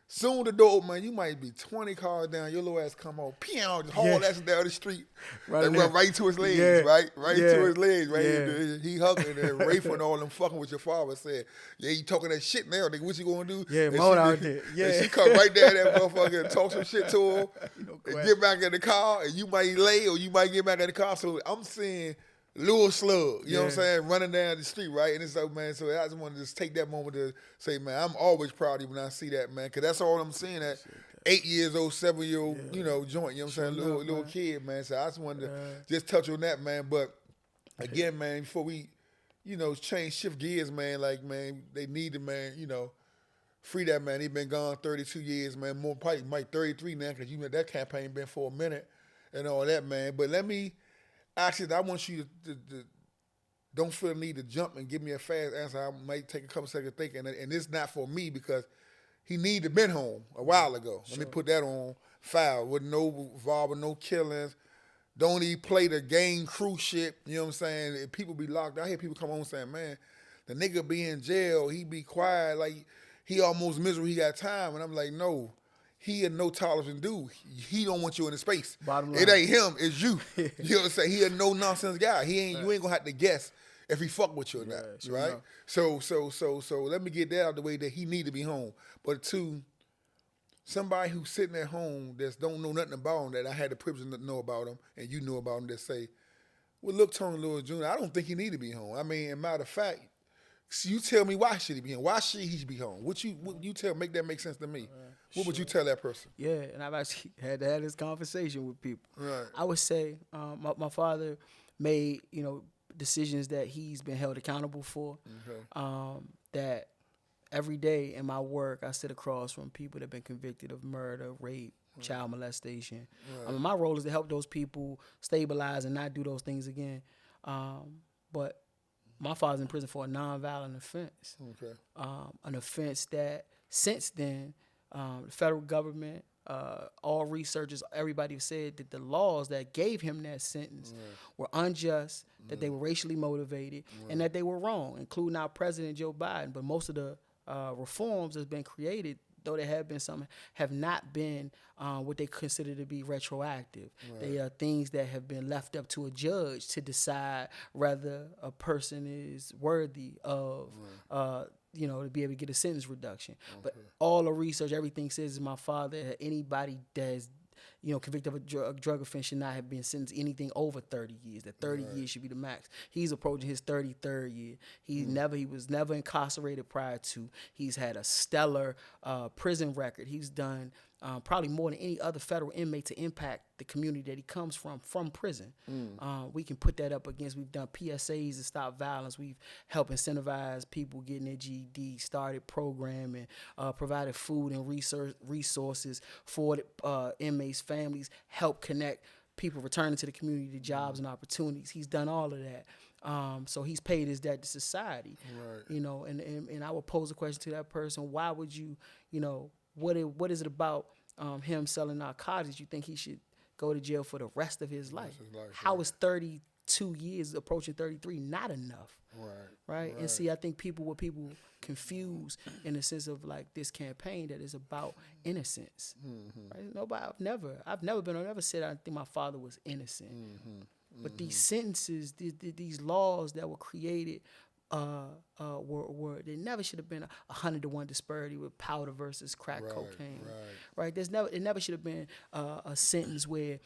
Soon the door open, man, you might be 20 cars down, your little ass come on, just haul ass down the street. Run right to his legs, right? Right to his legs, right? Yeah. He hugging and Rafe and all them fucking with your father said, yeah, you talking that shit now, nigga, what you gonna do? Yeah, Mo out there. Yeah. And she come right down that motherfucker and talk some shit to him and get back in the car, and you might lay or you might get back in the car. So I'm seeing Lil Slug, you know what I'm saying, running down the street, right? And it's like, man, so I just want to just take that moment to say, man, I'm always proud of you when I see that, man, because that's all I'm seeing, that 8 years old, 7-year-old, joint, you know what I'm saying, little kid, man. So I just wanted to just touch on that, man. But again, man, before we, shift gears, man, like, man, they need to, man, free that man. He been gone 32 years, man, more probably might 33 now, because that campaign been for a minute and all that, man. But let me, actually, I want you to don't feel the need to jump and give me a fast answer. I might take a couple seconds to think, and it's not for me because he need to been home a while ago. Sure. Let me put that on file with no involvement, no killings. Don't even play the gang crew shit. You know what I'm saying? If people be locked, I hear people come on saying, man, the nigga be in jail, he be quiet, like he almost miserable, he got time. And I'm like, no. He a no tolerance dude. He don't want you in his space. Bottom line. It ain't him, it's you. You know what I'm saying? He a no nonsense guy. You ain't gonna have to guess if he fuck with you or not, right? So let me get that out of the way that he need to be home. But to somebody who's sitting at home that don't know nothing about him, that I had the privilege to know about him, and you knew about him, that say, well, look, Tony Lewis Jr., I don't think he need to be home. I mean, as a matter of fact, you tell me why should he be home? Why should he be home? What you tell? Make that make sense to me. What would you tell that person? Yeah, and I've actually had to have this conversation with people. Right. I would say my father made decisions that he's been held accountable for. Okay. That every day in my work I sit across from people that have been convicted of murder, rape, child molestation. Right. I mean, my role is to help those people stabilize and not do those things again. But my father's in prison for a nonviolent offense. Okay. An offense that since then, the federal government, all researchers, everybody said that the laws that gave him that sentence were unjust, that they were racially motivated, and that they were wrong, including our President Joe Biden. But most of the reforms that's been created, though there have been some, have not been what they consider to be retroactive. Right. They are things that have been left up to a judge to decide whether a person is worthy of, to be able to get a sentence reduction. Okay. But all the research, everything says is my father, anybody that has convicted of a drug offense should not have been sentenced anything over 30 years. That 30 years should be the max. He's approaching his 33rd year. He was never incarcerated prior to. He's had a stellar prison record. He's done probably more than any other federal inmate to impact the community that he comes from prison. We can put that up against, we've done PSAs to stop violence. We've helped incentivize people getting their GED, started programming, provided food and resources for inmates' families, helped connect people returning to the community to jobs and opportunities. He's done all of that. So he's paid his debt to society. Right. And I would pose a question to that person: why would you, what is it about him selling narcotics you think he should go to jail for the rest of his life? How is 32 years approaching 33 not enough? Right. And see, I think people confuse in the sense of like this campaign that is about innocence. Right? I've never said I think my father was innocent. But these sentences, these laws that were created were they never should have been 100-to-1 disparity with powder versus crack cocaine. Right. It never should have been a sentence where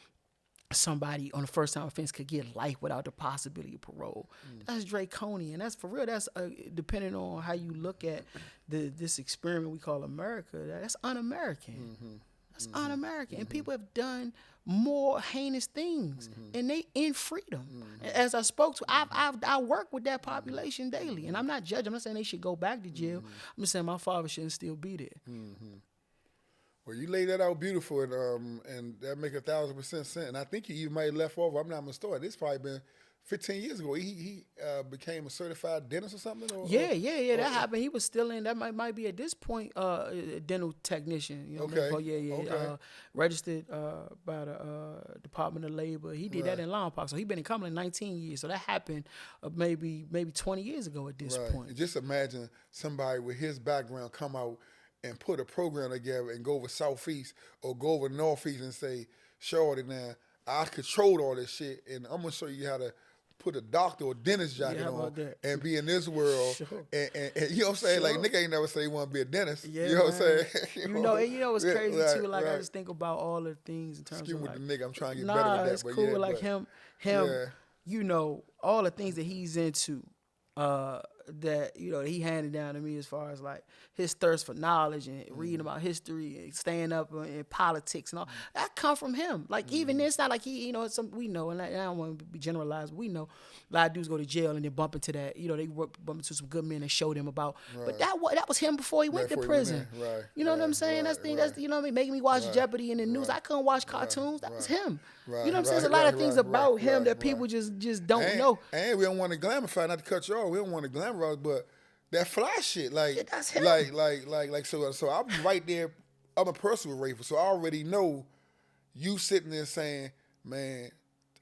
somebody on a first-time offense could get life without the possibility of parole. That's draconian. That's for real. That's depending on how you look at this experiment we call America. That's un-American. That's un-American. And people have done more heinous things, and they in freedom. As I spoke to, I work with that population daily, and I'm not judging. I'm not saying they should go back to jail. I'm just saying my father shouldn't still be there. Well, you laid that out beautiful, and that make 1,000% sense. And I think you might have left off. I'm not mistaken. This probably been 15 years ago. He became a certified dentist or something. Yeah. That happened. He was still in. That might be at this point a dental technician. Okay. Registered by the Department of Labor. He did that in Long Park. So he been in Cumberland 19 years. So that happened maybe 20 years ago at this point. And just imagine somebody with his background come out and put a program together and go over Southeast or go over Northeast and say, Shorty, now, I controlled all this shit, and I'm going to show you how to put a doctor or dentist jacket on and be in this world. Sure. And you know what I'm saying? Like, nigga ain't never say he want to be a dentist. Yeah, you know what I'm saying? You know what's crazy, too? Like, I just think about all the things in terms Excuse of, me like... with the nigga, I'm trying to get better at that. It's cool. Like, him, all the things that he's into, that he handed down to me as far as like his thirst for knowledge and reading about history and staying up in politics and all that come from him. Like even it's not like he, we know, and I don't want to be generalized, but we know a lot of dudes go to jail and then bump into that. They bump into some good men and show them about. But that was him before he went to prison. You know what I'm saying? That's making me watch Jeopardy in the news. I couldn't watch cartoons. That was him. You know what I'm saying? There's a lot of things about him that people just don't know. And we don't want to glamorify. Not to cut you off. We don't want to glamorize. But that fly shit, that's him. So I'm right there. I'm a personal racist, so I already know you sitting there saying, man,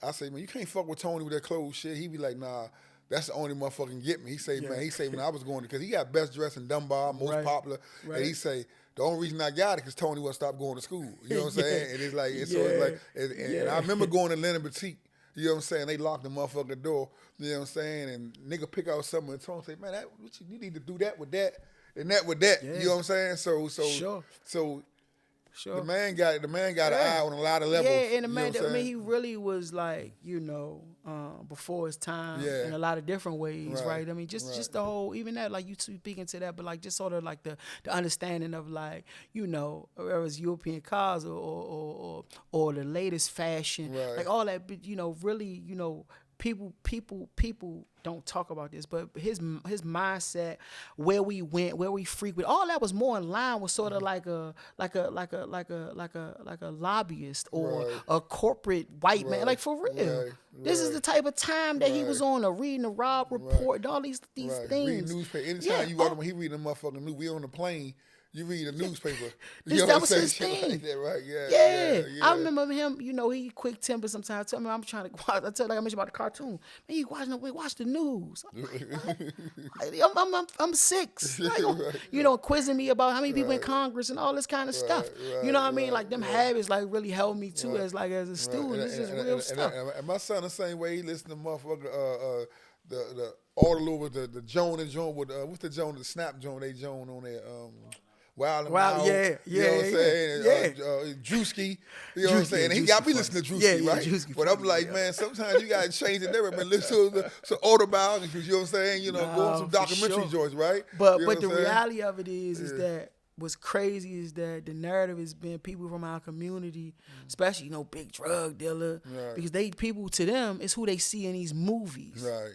I say, man, you can't fuck with Tony with that clothes shit. He be like, nah, that's the only motherfucking get me. He say, when I was going to, because he got best dressed in Dunbar, most popular, and he say, the only reason I got it because Tony wouldn't stop going to school. You know what I'm saying? And it's like, and I remember going to Lennon Boutique. You know what I'm saying? They locked the motherfucking door. You know what I'm saying? And nigga pick out something and Tony say, man, you need to do that with that and that with that. Yeah. You know what I'm saying? So the man got an eye on a lot of levels. Yeah, and the man, he really was like, before his time in a lot of different ways, right? I mean, just the whole, even that, like you speaking to that, but like just sort of like the understanding of like, whether it's European cars or the latest fashion, like all that, but really, people don't talk about this, but his mindset, where we went, where we frequent, all that was more in line with sort of like a lobbyist or a corporate white man, like for real. This is the type of time that he was on, reading the Rob Report, and all these things. Reading newspaper. Anytime you when he reading the motherfucking news, we on the plane. You read a newspaper. That was his thing. Like that, right? Yeah. I remember him, he quick temper sometimes. Tell me I'm trying to watch. I tell like I mentioned about the cartoon. Man, you watch the news. I'm 6. Like, quizzing me about how many people in Congress and all this kind of stuff. You know what I mean? Like them habits like really helped me too as a student. This is real stuff. And my son the same way. He listen to motherfucker all over the Joan and Joan with what's the Joan, the Snap Joan, they Joan on there. Wild and Out. Yeah, you know what I'm saying? Drewski, you know what I'm saying? And he got me listening to Drewski, right? Drewski but I'm like, man, sometimes you got to change the narrative and listen to some autobiographies, you know what I'm saying? Go on some documentary joints, right? But the reality of it is that what's crazy is that the narrative has been people from our community, especially, big drug dealer, because people to them, it's who they see in these movies. Right.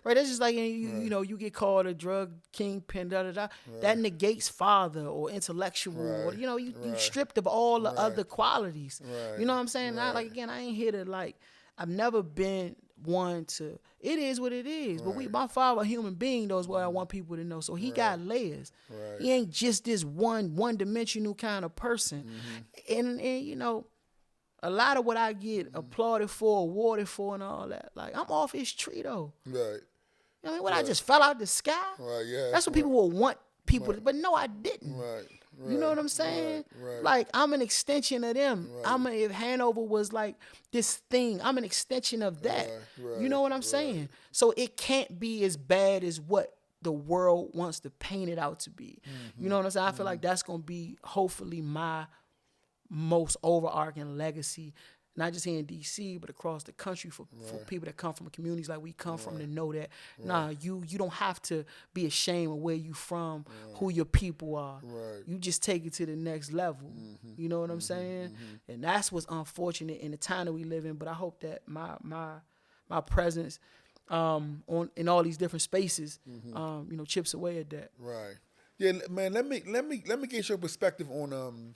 That's just like, you get called a drug kingpin, that negates father or intellectual, or, you stripped of all the other qualities. You know what I'm saying? Now, again, I ain't here to, I've never been one to, it is what it is. But my father, a human being, though, is what I want people to know. So he got layers. He ain't just this one-dimensional kind of person. And a lot of what I get applauded for, awarded for, and all that, I'm off his tree, though. Right. I just fell out the sky? That's what people will want people to, but no, I didn't. You know what I'm saying? I'm an extension of them. If Hanover was this thing, I'm an extension of that. You know what I'm saying? So it can't be as bad as what the world wants to paint it out to be. You know what I'm saying? I feel like that's going to be hopefully my most overarching legacy, not just here in DC, but across the country for people that come from communities like we come from, to know that, you don't have to be ashamed of where you from, who your people are. You just take it to the next level. You know what I'm saying? And that's what's unfortunate in the time that we live in. But I hope that my presence in all these different spaces, chips away at that. Right. Yeah, man. Let me get your perspective on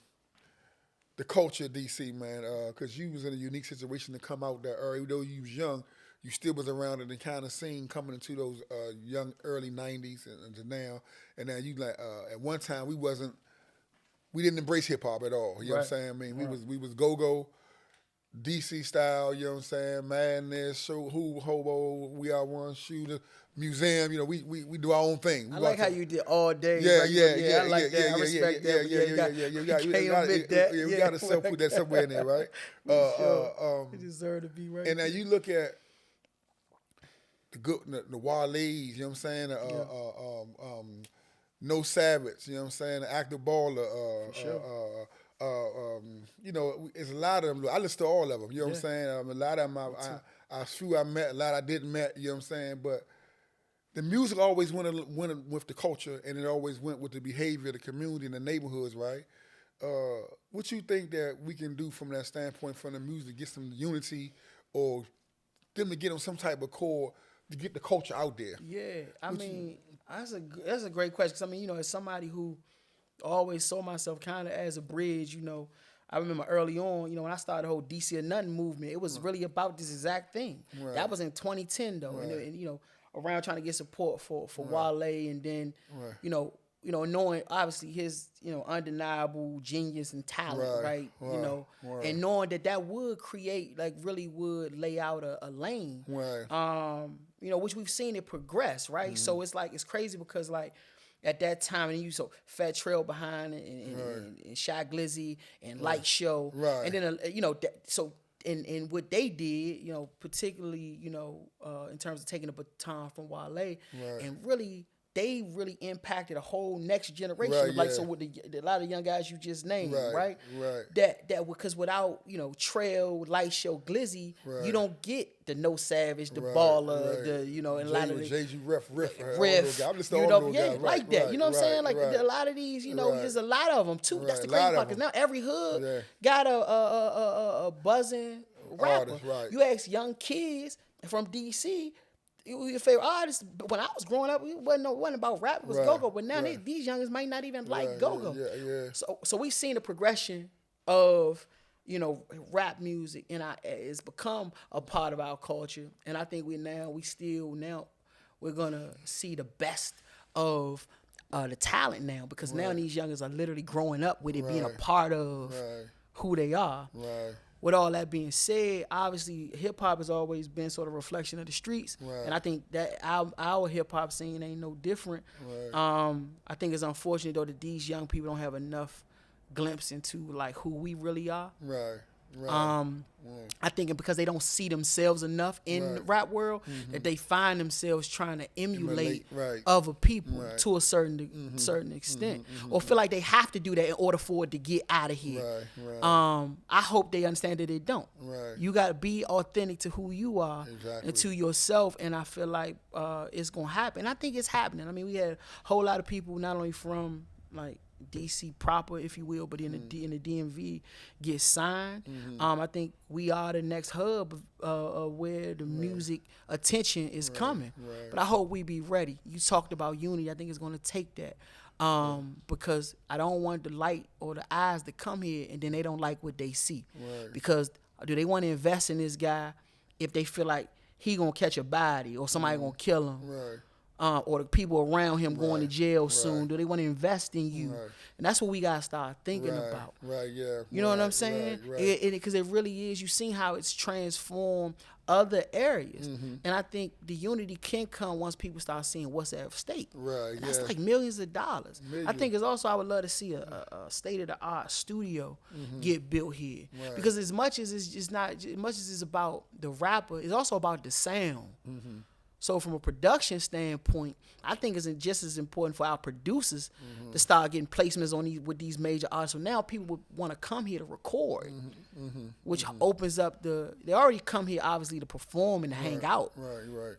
the culture of DC, man, because you was in a unique situation to come out that early. Though you was young, you still was around in the kind of scene coming into those young early 90s and to now. And now you at one time we didn't embrace hip hop at all. You know what I'm saying? I mean, we was go-go, DC style, you know what I'm saying? Madness, show who, hobo, we are one shooter, museum, we do our own thing. I like how you did all day. Yeah. I like that. I respect that. We got to put that somewhere in there, right? You deserve to be right. And now you look at the Wale's, you know what I'm saying? No Savage, you know what I'm saying? The Active Baller, it's a lot of them. I listen to all of them. You know what I'm saying? A lot of them I met, a lot I didn't met. You know what I'm saying? But the music always went with the culture, and it always went with the behavior of the community and the neighborhoods, right? What you think that we can do from that standpoint, from the music, to get some unity, or them to get on some type of core to get the culture out there? Yeah, that's a great question. Because as somebody who always saw myself kind of as a bridge, I remember early on, when I started the whole DC or Nothing movement, it was really about this exact thing. That was in 2010 though, and around trying to get support for Wale, and then knowing obviously his undeniable genius and talent, right? And knowing that would create, really would lay out a lane, which we've seen it progress, right? So it's crazy because at that time, and you saw Fat Trail behind and Shy Glizzy and Light Show, and then and what they did, particularly in terms of taking the baton from Wale, and really they really impacted a whole next generation. So with a lot of young guys you just named, right? That because without Trail, Light Show, Glizzy, you don't get the No Savage, the Baller, the and a lot of the Jay-Z riff, I'm just like that. You know what I'm saying? A lot of these, there's a lot of them too. That's the crazy part. Because now every hood got a buzzing rapper. You ask young kids from DC, your favorite artist. When I was growing up, it wasn't about rap. It was go-go. But now these youngins might not even like go-go. So we've seen the progression of rap music, and it's become a part of our culture. And I think we're gonna see the best of the talent now, because now these youngins are literally growing up with it being a part of who they are. With all that being said, obviously hip hop has always been sort of a reflection of the streets, and I think that our hip hop scene ain't no different. I think it's unfortunate though that these young people don't have enough glimpse into who we really are. I think because they don't see themselves enough in the rap world that they find themselves trying to emulate other people to a certain extent, or feel like they have to do that in order for it to get out of here. I hope they understand that they don't. You got to be authentic to who you are and to yourself, and I feel like it's gonna happen. I think it's happening. I mean, we had a whole lot of people not only from like DC proper, if you will, but in the DMV get signed. I think we are the next hub of where the music attention is coming. But I hope we be ready. You talked about unity. I think it's going to take that because I don't want the light or the eyes to come here and then they don't like what they see. Because do they want to invest in this guy if they feel like he gonna catch a body or somebody gonna kill him? Or the people around him going to jail soon? Do they want to invest in you? And that's what we got to start thinking about. You know what I'm saying? Because it really is. You've seen how it's transformed other areas. And I think the unity can come once people start seeing what's at stake. That's like millions of dollars. I think it's also, I would love to see a state-of-the-art studio get built here. Because as much as it's about the rapper, it's also about the sound. So from a production standpoint, I think it's just as important for our producers to start getting placements on with these major artists. So now people would want to come here to record, which opens up they already come here obviously to perform and to hang out. You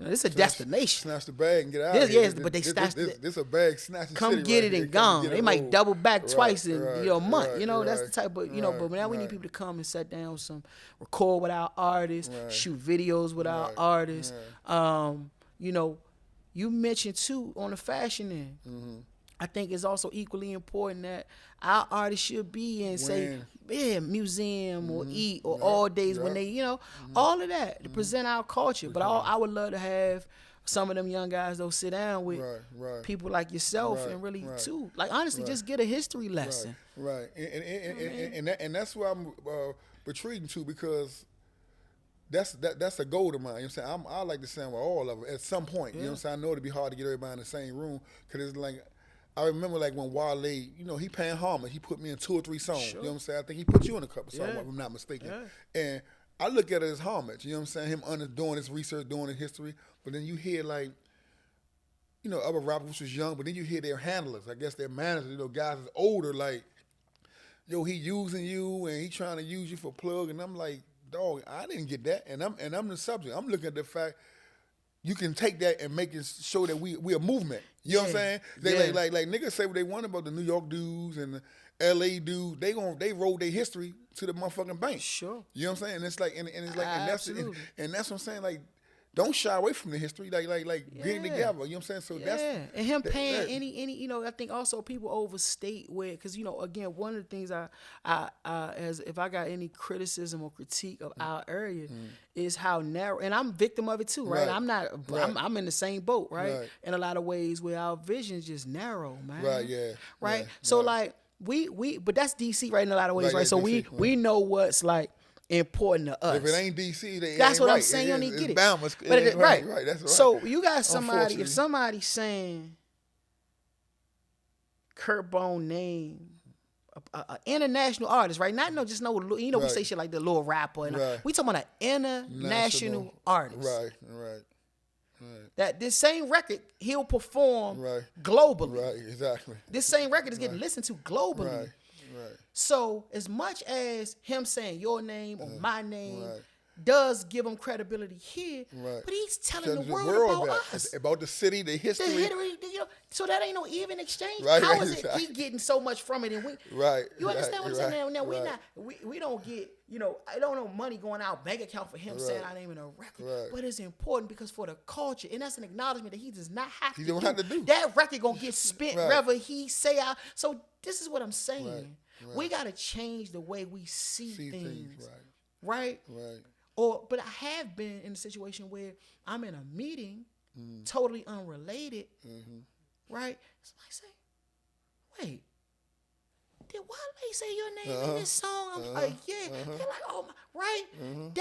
know, it's a destination. Snatch the bag and get out of here. Yes, but they snatch this a bag snatching. Come get it and gone. They might double back twice in a month. You know, that's the type of, but now we need people to come and sit down record with our artists, shoot videos with our artists. You know, you mentioned too on the fashion end. I think it's also equally important that our artists should be in, say, museum or eat or all days when they, all of that to present our culture. But I would love to have some of them young guys though sit down with people like yourself and really too, like honestly, just get a history lesson. And that's why I'm retreating to, because that's a goal of mine. You know what I'm saying? I like to sound with all of them at some point. You know what I'm saying? I know it'd be hard to get everybody in the same room, because it's like, I remember like when Wale, he paying homage. He put me in 2 or 3 songs. You know what I'm saying? I think he put you in a couple songs, if I'm not mistaken. And I look at it as homage. You know what I'm saying? Him doing his research, doing his history. But then you hear like, other rappers which was young, but then you hear their handlers. I guess their managers, guys that's older, like, he using you and he trying to use you for plug. And I'm like, dog, I didn't get that, and I'm the subject. I'm looking at the fact you can take that and make it show that we a movement. You know what I'm saying? They like niggas say what they want about the New York dudes and the LA dudes. They roll their history to the motherfucking bank. Sure. You know what I'm saying? And it's like and it's like and that's what I'm saying. Like, don't shy away from the history. Like getting together. You know what I'm saying? So that's and him paying any. I think also people overstate because again, one of the things I as if I got any criticism or critique of our area is how narrow, and I'm victim of it too, right? I'm not. I'm in the same boat, right? In a lot of ways where our vision is just narrow, man. Right. So like we but that's DC, right? In a lot of ways, right? So DC, we know what's like important to us. If it ain't DC, that's what right. I'm saying. You don't need to get it. Bama, but it right. That's right. So you got somebody. If somebody's saying Curtbone name, an international artist, right? Not just we say shit like the little rapper. And we talking about an international artist. Right. That this same record he'll perform globally. Right. Exactly. This same record is getting listened to globally. Right. So as much as him saying your name or my name does give him credibility here, but he's telling the world about us. About the city, the history. So that ain't no even exchange. How is it he getting so much from it and we you understand what I'm saying? Now we don't get, I don't know money going out bank account for him saying our name in a record. But it's important because for the culture, and that's an acknowledgement that he does not have to do. Have to do. That record gonna get spent wherever he say out. So this is what I'm saying. We gotta change the way we see things. Right? But I have been in a situation where I'm in a meeting, totally unrelated, right? Somebody say, wait, did Wale say your name in this song? I'm like, yeah. They're like, oh my, right?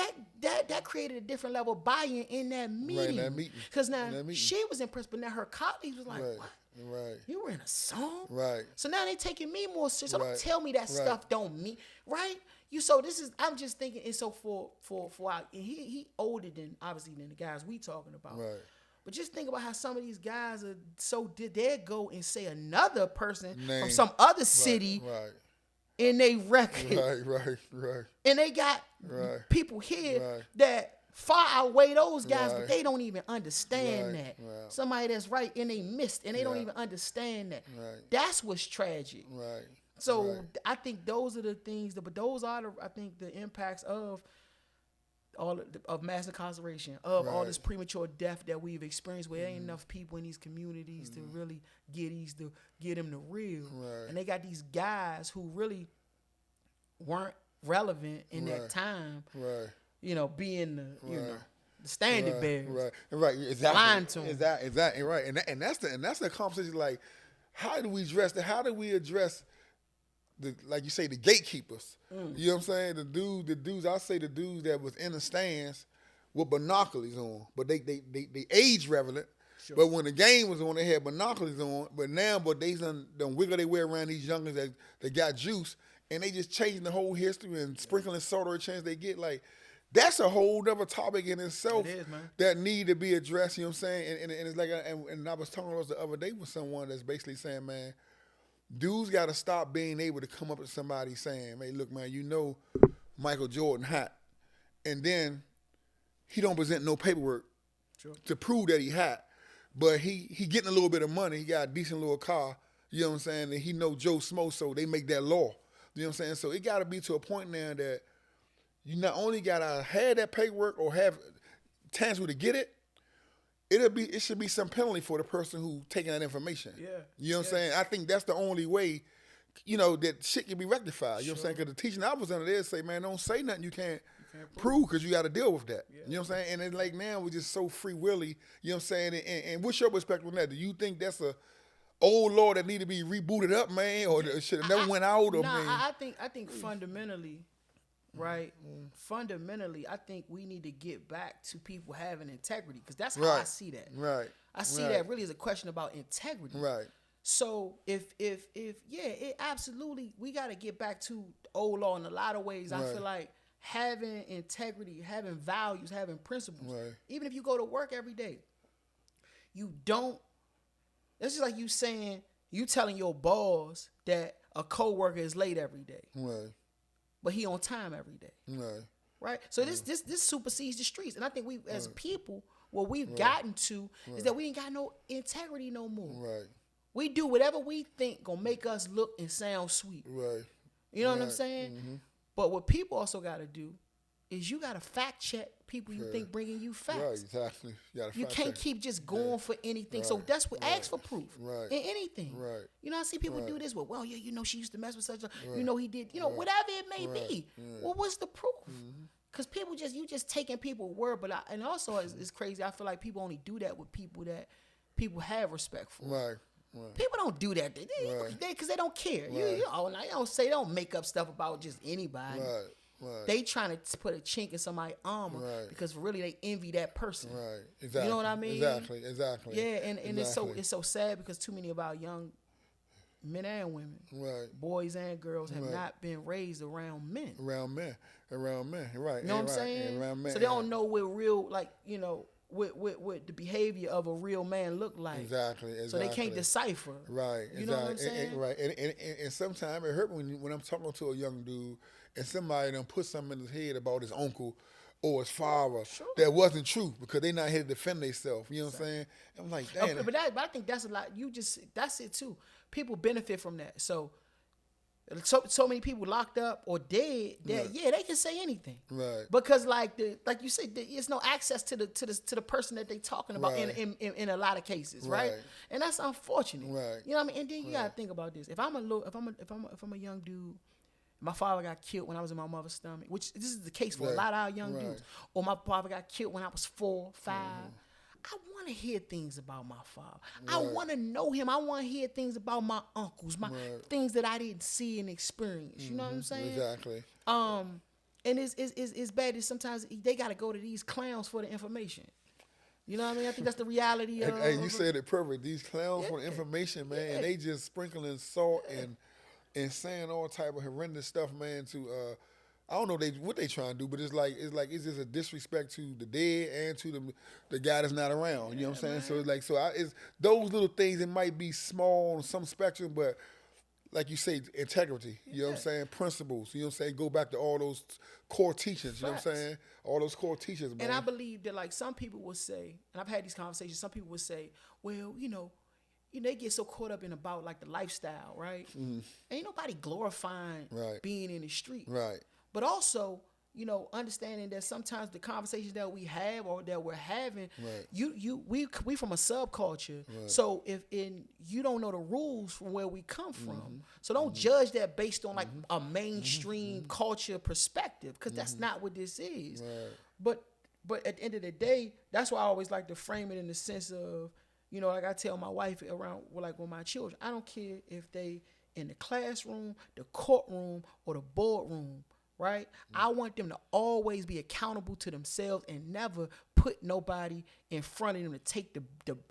That created a different level of buy-in in that meeting. Because now she was impressed, but now her colleagues was like, what? You were in a song? So now they taking me more serious. So don't tell me that stuff don't mean, right? So this is, I'm just thinking, and so for our, and he older than obviously than the guys we talking about. Right. But just think about how some of these guys are so did they go and say another person Name. from some other city Right. in their record. Right. And they got people here that far outweigh those guys, but they don't even understand that. Right. Somebody that's right and they missed and they don't even understand that. Right. That's what's tragic. Right. So I think those are the things, but those are the, I think the impacts of of mass incarceration, of all this premature death that we've experienced, where there ain't enough people in these communities to really get them the real. Right. And they got these guys who really weren't relevant in that time. Right. You know, being the the standard bearers. Right. Exactly. Lying to 'em. Exactly. Right. And that's the conversation. Like, how do we address that? How do we address like you say, the gatekeepers? You know what I'm saying? The dudes. I say the dudes that was in the stands with binoculars on, but they age relevant. Sure. But when the game was on, they had binoculars on. But now, they done wiggle their way around these youngers that got juice, and they just changing the whole history and sprinkling salt every chance they get. Like, that's a whole other topic in itself. It is, man. That need to be addressed. You know what I'm saying? And it's like, and I was talking about the other day with someone that's basically saying, man, dudes got to stop being able to come up to somebody saying, hey, look, man, you know Michael Jordan hot. And then he don't present no paperwork to prove that he hot. But he getting a little bit of money. He got a decent little car. You know what I'm saying? And he know Joe Smo, so they make that law. You know what I'm saying? So it got to be to a point now that you not only got to have that paperwork or have tangible to get it, it should be some penalty for the person who taking that information. Yeah. You know what I'm saying? I think that's the only way, that shit can be rectified. You know what I'm saying? Because the teaching I was under there say, man, don't say nothing you can't prove, because you got to deal with that. Yeah. You know what I'm saying? And it's like now we're just so free willy. You know what I'm saying? And what's your perspective on that? Do you think that's a old law that need to be rebooted up, man, or should have never went out? I think fundamentally. Right. Fundamentally, I think we need to get back to people having integrity, because that's how I see that. Right. I see that really as a question about integrity. Right. So if it absolutely, we got to get back to old law in a lot of ways. I feel like having integrity, having values, having principles. Right. Even if you go to work every day, you don't. It's just like you telling your boss that a coworker is late every day. Right. But he on time every day. Right? So this supersedes the streets. And I think we as people, what we've gotten to is that we ain't got no integrity no more. Right. We do whatever we think gonna make us look and sound sweet. Right. You know what I'm saying? Mm-hmm. But what people also gotta do is you gotta fact check people you think bringing you facts. Right, exactly. You can't keep just going for anything. Right. So that's what ask for proof in anything. Right. You know, I see people do this. Well, yeah, she used to mess with such a. He did. Whatever it may be. Well, what's the proof? Because people you just taking people's word. But and also it's crazy. I feel like people only do that with people that people have respect for. Right. Right. People don't do that because they don't care. Right. They don't make up stuff about just anybody. Right. Right. They trying to put a chink in somebody's armor because really they envy that person. Right. Exactly. You know what I mean? Exactly. Yeah, and it's so sad because too many of our young men and women, boys and girls, have not been raised around men. Around men. Right. You know what I'm saying? Around men. So they don't know what real what the behavior of a real man look like. Exactly. So they can't decipher. Right. You know what I'm saying? Right. And sometimes it hurt when I'm talking to a young dude and somebody done put something in his head about his uncle or his father that wasn't true because they not here to defend themselves. You know what I'm saying? I'm like, damn. But I think that's a lot. That's it too. People benefit from that. So many people locked up or dead that they can say anything, right? Because like you said, there's no access to the person that they talking about in a lot of cases, right? And that's unfortunate, right? You know what I mean? And then you gotta think about this: if I'm a young dude, my father got killed when I was in my mother's stomach, which this is the case for a lot of our young dudes, or my father got killed when I was 4, 5. I want to hear things about my father. Right. I want to know him. I want to hear things about my uncles, things that I didn't see and experience. You know what I'm saying? Exactly. And it's bad that sometimes they got to go to these clowns for the information. You know what I mean? I think that's the reality of. Hey, you said it perfect. These clowns for the information, man, and they just sprinkling salt and saying all type of horrendous stuff, man, to I don't know what they trying to do, but it's it's just a disrespect to the dead and to the guy that's not around. You know what I'm saying? Man. So it's those little things. It might be small on some spectrum, but like you say, integrity. You know what I'm saying? Principles. You know what I'm saying? Go back to all those core teachings. You know what I'm saying? All those core teachings, man. And I believe that, like, some people will say, and I've had these conversations. Some people will say, well, they get so caught up in about like the lifestyle, right? Ain't nobody glorifying being in the street, right? But also, understanding that sometimes the conversations that we have or that we're having, we from a subculture. Right. So if you don't know the rules from where we come from, so don't judge that based on like a mainstream culture perspective, because that's not what this is. Right. But at the end of the day, that's why I always like to frame it in the sense of, like I tell my wife around, like with my children, I don't care if they in the classroom, the courtroom, or the boardroom. Right? I want them to always be accountable to themselves and never put nobody in front of them to take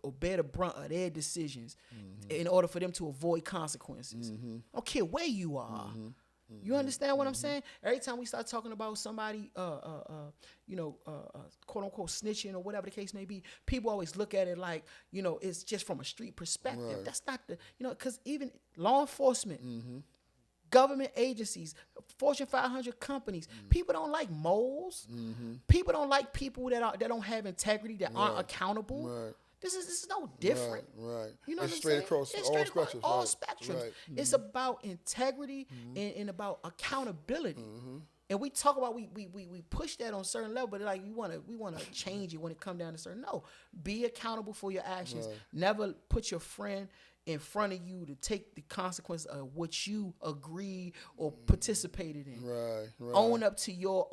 or bear the brunt of their decisions in order for them to avoid consequences. I don't care where you are. You understand what I'm saying? Every time we start talking about somebody, quote unquote snitching or whatever the case may be, people always look at it like, it's just from a street perspective. Right. That's not because even law enforcement, government agencies, Fortune 500 companies, people don't like moles. People don't like people that don't have integrity, that aren't accountable. Right. This is no different. Right. You know it's what straight I'm across saying? all spectrums. All spectrums. Right. It's about integrity and about accountability. And we talk about we push that on a certain level, but like we want to change it when it comes down to certain. No, be accountable for your actions. Right. Never put your friend in front of you to take the consequences of what you agreed or participated in. Right. Own up to your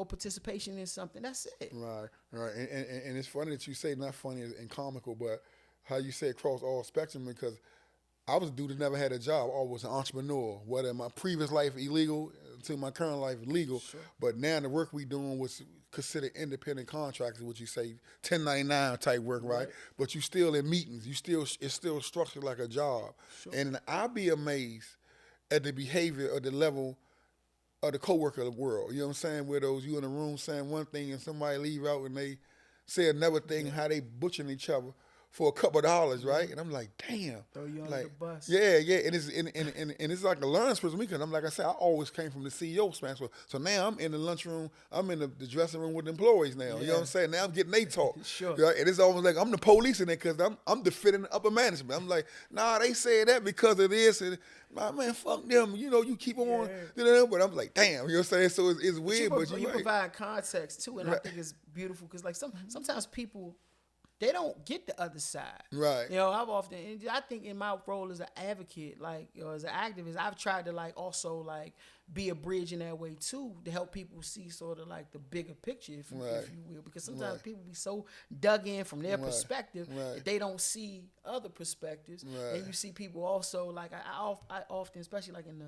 participation in something. That's it. Right. And it's funny that you say, not funny and comical, but how you say across all spectrum, because I was a dude that never had a job. I was an entrepreneur. Whether in my previous life illegal to my current life legal, but now the work we doing was considered independent contractors, what you say 1099 type work, right? But you still in meetings. It's still structured like a job. Sure. And I'd be amazed at the behavior or the level of the coworker world. You know what I'm saying? Where you in a room saying one thing and somebody leave out and they say another thing, how they butchering each other for a couple of dollars, right? And I'm like, damn. Throw you under the bus. Yeah. And it's like a learning experience for me, because I'm like I said, I always came from the CEO span. So now I'm in the lunchroom, I'm in the dressing room with the employees now. Yeah. You know what I'm saying? Now I'm getting they talk. Sure. Right? And it's almost like I'm the police in it, because I'm defending the upper management. I'm like, nah, they said that because of this. And man, fuck them. You keep on. But I'm like, damn. You know what I'm saying? So it's weird, but you provide context too, and I think it's beautiful, because like sometimes people, they don't get the other side. Right. I think in my role as an advocate, as an activist, I've tried to also be a bridge in that way too, to help people see sort of like the bigger picture, if you will. Because sometimes people be so dug in from their perspective that they don't see other perspectives. Right. And you see people also, like I often, especially like in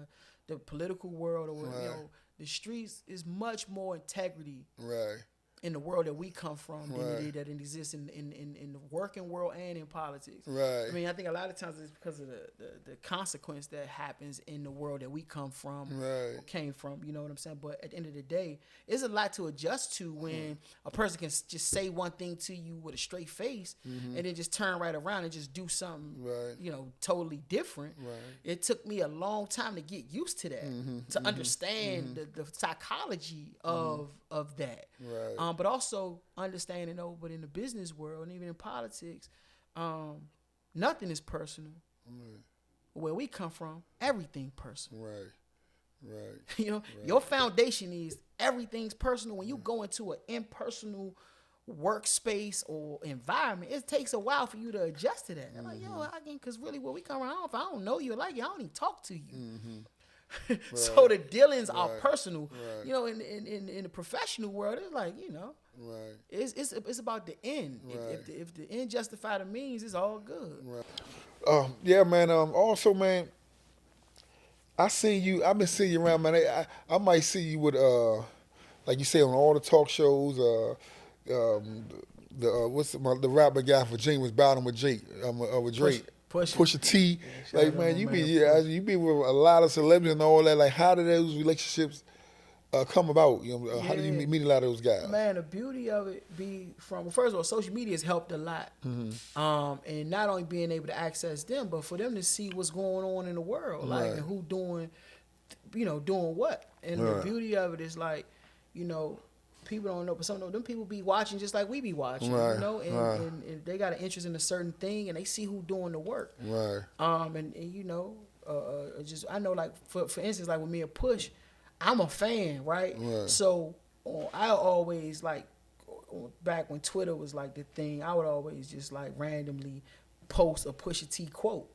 the political world, or the streets, is much more integrity. Right. In the world that we come from, than it is that it exists in the working world and in politics. Right. I mean, I think a lot of times it's because of the consequence that happens in the world that we come from, or came from. You know what I'm saying? But at the end of the day, it's a lot to adjust to when a person can just say one thing to you with a straight face, and then just turn right around and just do something, totally different. Right. It took me a long time to get used to that, to understand the psychology of that. Right. But also understanding, but in the business world and even in politics, nothing is personal. Right. Where we come from, everything personal. Right. Your foundation is everything's personal. When you go into an impersonal workspace or environment, it takes a while for you to adjust to that. I'm like, because really where we come from, if I don't know you, I don't even talk to you. So the dealings are personal. Right. In the professional world, it's like, it's about the end. Right. If the end justify the means, it's all good. Right. Yeah, man. Also, man, I've been seeing you around, man. I might see you with like you say, on all the talk shows. The rapper guy for Virginia was battling with Drake. Pusha T, man, you be with a lot of celebrities and all that. Like, how do those relationships come about? You know, how did you meet a lot of those guys? Man, the beauty of it be from, first of all, social media has helped a lot. And not only being able to access them, but for them to see what's going on in the world, like, and who doing, doing what. And the beauty of it is like, people don't know, but some of them people be watching just like we be watching, and they got an interest in a certain thing, and they see who doing the work. Just I know, like for instance, like with me and Push, I'm a fan, right? So I always like, back when Twitter was like the thing, I would always just like randomly post a Pusha T quote,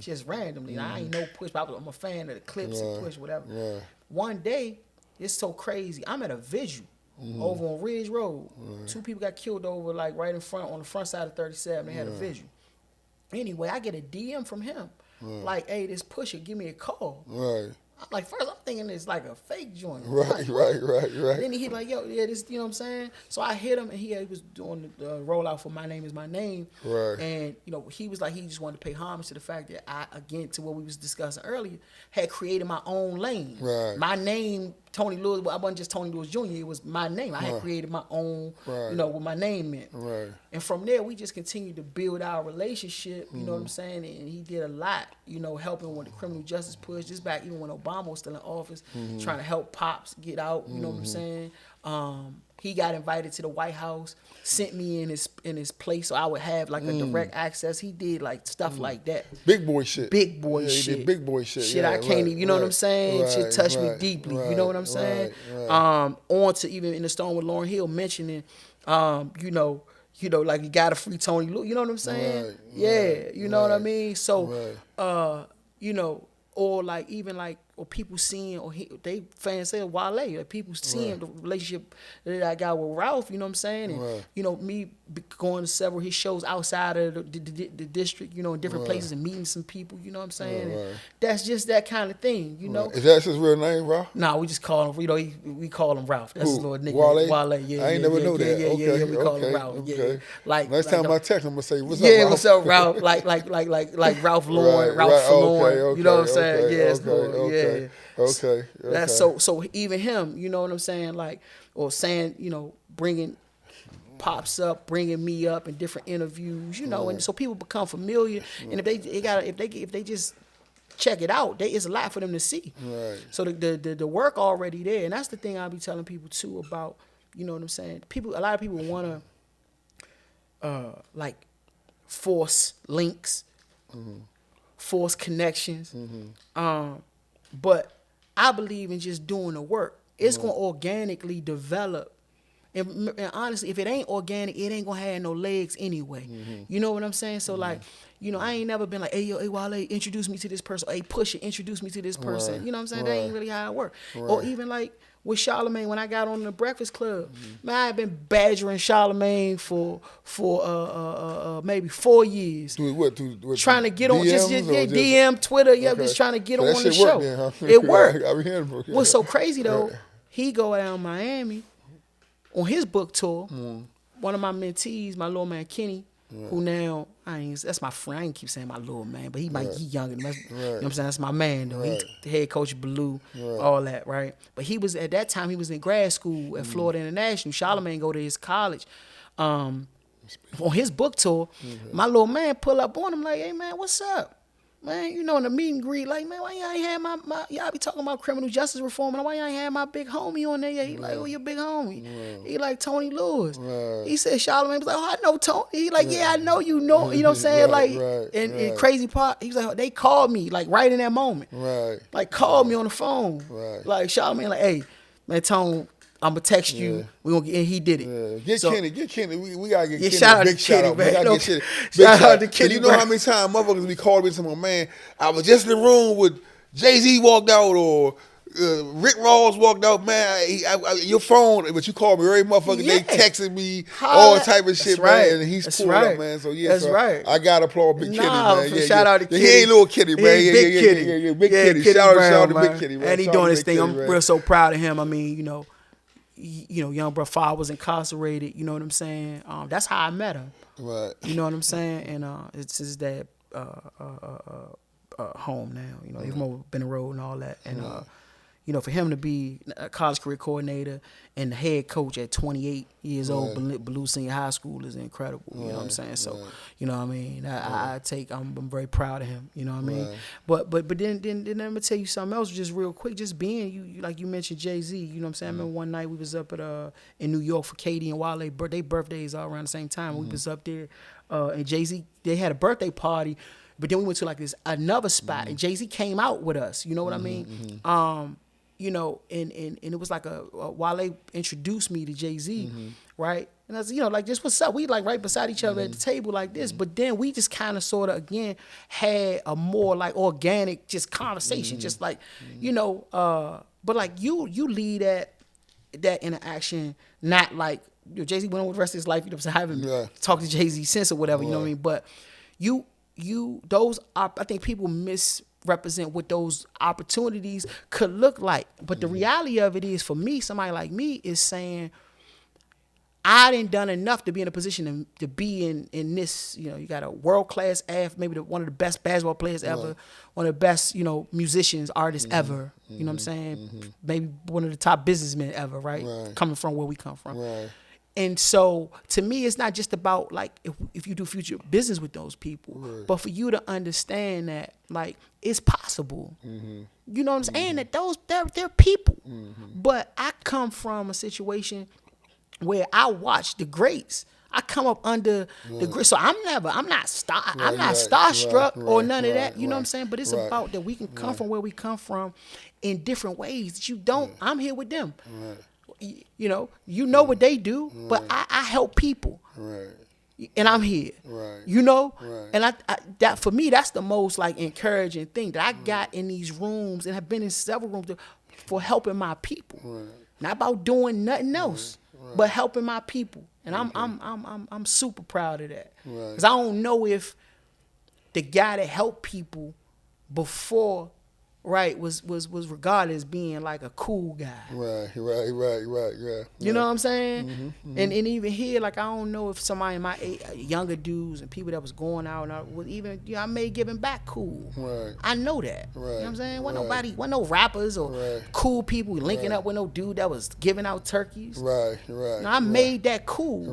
just randomly. I ain't no Push, but I'm a fan of the clips and Push, whatever. One day, it's so crazy. I'm at a visual over on Ridge Road. 2 people got killed over like right in front, on the front side of 37. They had a visual. Anyway, I get a DM from him, like, "Hey, this Pusha, give me a call." I'm like, first I'm thinking it's like a fake joint. Right. Then he like, "Yo, yeah, this," you know what I'm saying? So I hit him, and he was doing the rollout for My Name Is My Name. And, he was like, he just wanted to pay homage to the fact that I, again, to what we was discussing earlier, had created my own lane. My name, Tony Lewis, I wasn't just Tony Lewis Jr., it was my name. I had created my own, what my name meant. And from there, we just continued to build our relationship, you know what I'm saying? And he did a lot, helping with the criminal justice push, just back even when Obama was still in office, trying to help Pops get out, you know what I'm saying? He got invited to the White House, sent me in his place so I would have like a direct access. He did like stuff like that. Big boy shit. Big boy shit. He did big boy shit. Shit, I can't even, you know what I'm saying? Shit touched me deeply, you know what I'm saying? On to even in the Stone with Lauryn Hill mentioning, like you gotta free Tony Lewis, you know what I'm saying? You know what I mean? So, or like even like, or people seeing, or they fans say Wale, like people seeing the relationship that I got with Ralph, you know what I'm saying? And me going to several of his shows outside of the district, in different places and meeting some people, you know what I'm saying? And that's just that kind of thing, Is that his real name, Ralph? Nah, we just call him, we call him Ralph. That's his little nickname. Wale? Yeah, I ain't never know that. Yeah, we call him Ralph. Okay. Like next time I text him, I'm gonna say, "What's up, Ralph?" Yeah, what's up, Ralph? like Ralph Lauren, Ralph Lauren. You know what I'm saying? Okay. That's so even him, you know what I'm saying? Like, or saying, bringing Pops up, bringing me up in different interviews, and so people become familiar. And if they just check it out, it's a lot for them to see. So the work already there, and that's the thing I'll be telling people too about, you know what I'm saying? A lot of people want to like force links, force connections, but I believe in just doing the work. It's going to organically develop. And honestly, if it ain't organic, it ain't going to have no legs anyway. You know what I'm saying? So like, I ain't never been like, "Hey, Wale, introduce me to this person." "Hey, Pusha, introduce me to this person." You know what I'm saying? That ain't really how it works. Or even like with Charlamagne, when I got on the Breakfast Club, man, I've been badgering Charlamagne for maybe 4 years. Trying to get on, just DM, Twitter, just trying to get on the show. Worked then, huh? It worked. I What's so crazy though, he go down Miami on his book tour. One of my mentees, my little man Kenny, who now that's my friend. I ain't keep saying my little man, but he younger than me. You know what I'm saying? That's my man though. He the head coach of Blue, all that, right? But he was at that time he was in grad school at Florida International. Charlamagne go to his college. On his book tour, my little man pull up on him like, "Hey man, what's up? Man, in the meet and greet, like, man, why y'all ain't had my y'all be talking about criminal justice reform, and why y'all ain't had my big homie on there yet?" He like, "Oh, your big homie." He like, "Tony Lewis." He said, Charlamagne was like, "Oh, I know Tony." He like, "Yeah, I know you know." You know what I'm saying? And crazy part, he was like, they called me, like, right in that moment. Like, called me on the phone. Like, Charlamagne like, "Hey, man, Tone, I'm gonna text you. We gonna get," and he did it. Get Kenny. We gotta get Kenny. Shout out big to Kenny, shout out, man. Shout out to Kenny. You know how many times motherfuckers be calling me to my man, "I was just in the room with Jay-Z walked out," or Rick Ross walked out, man. Your phone, but you called me every motherfucker. They texted me all type of shit, man. And he's pulled up, man. So yeah, I gotta applaud Big Kenny, man. Shout out to Kenny. He ain't little Kenny, man. Big Kenny. Big Kenny. Shout out to Big Kenny, man. And he doing his thing. I'm real so proud of him. I mean, young bro father was incarcerated. You know what I'm saying? That's how I met him. Right. You know what I'm saying? And it's his dad home now. Even though been a road and all that. And you know, for him to be a college career coordinator and the head coach at 28 years old, Blue Senior High School is incredible. You know what I'm saying? So, you know what I mean? I'm very proud of him. You know what I mean? But then let me tell you something else, just real quick. Just being you like you mentioned Jay-Z. You know what I'm saying? I remember one night we was up at in New York for Katie and Wale. Their birthdays all around the same time. We was up there, and Jay-Z, they had a birthday party. But then we went to like this another spot, and Jay-Z came out with us. You know what I mean? You know, and it was like Wale introduced me to Jay-Z, right? And I was, you know, like, just what's up? We like right beside each other at the table like this. But then we just kind of sort of, again, had a more like organic just conversation, just like, you know, but like you lead that interaction, not like, you know, Jay-Z went on with the rest of his life, you know what I'm saying? I haven't talked to Jay-Z since or whatever, you know what I mean? But those are, I think people misrepresent what those opportunities could look like. But the reality of it is, for me, somebody like me is saying, I didn't done enough to be in a position to be in this, you know, you got a world-class athlete, maybe one of the best basketball players ever, one of the best, you know, musicians, artists ever, you know what I'm saying? Maybe one of the top businessmen ever, right? Coming from where we come from. And so, to me, it's not just about, like, if you do future business with those people, but for you to understand that, like, it's possible. You know what I'm saying? That they're people. But I come from a situation where I watch the greats. I come up under the greats. So I'm not starstruck or none of that. You know what I'm saying? But it's about that we can come from where we come from in different ways that you don't. I'm here with them. You know what they do, but I help people, and I'm here, you know, and I that for me, that's the most like encouraging thing that I got in these rooms, and have been in several rooms for helping my people, not about doing nothing else, but helping my people, and I'm super proud of that, because I don't know if the guy that helped people before. Was regarded as being like a cool guy. Right. You know what I'm saying? And even here, like, I don't know if somebody in my younger dudes and people that was going out and I was even, you know, I may giving back cool. I know that. You know what I'm saying? Wasn't no rappers or cool people linking up with no dude that was giving out turkeys. Now, I made that cool.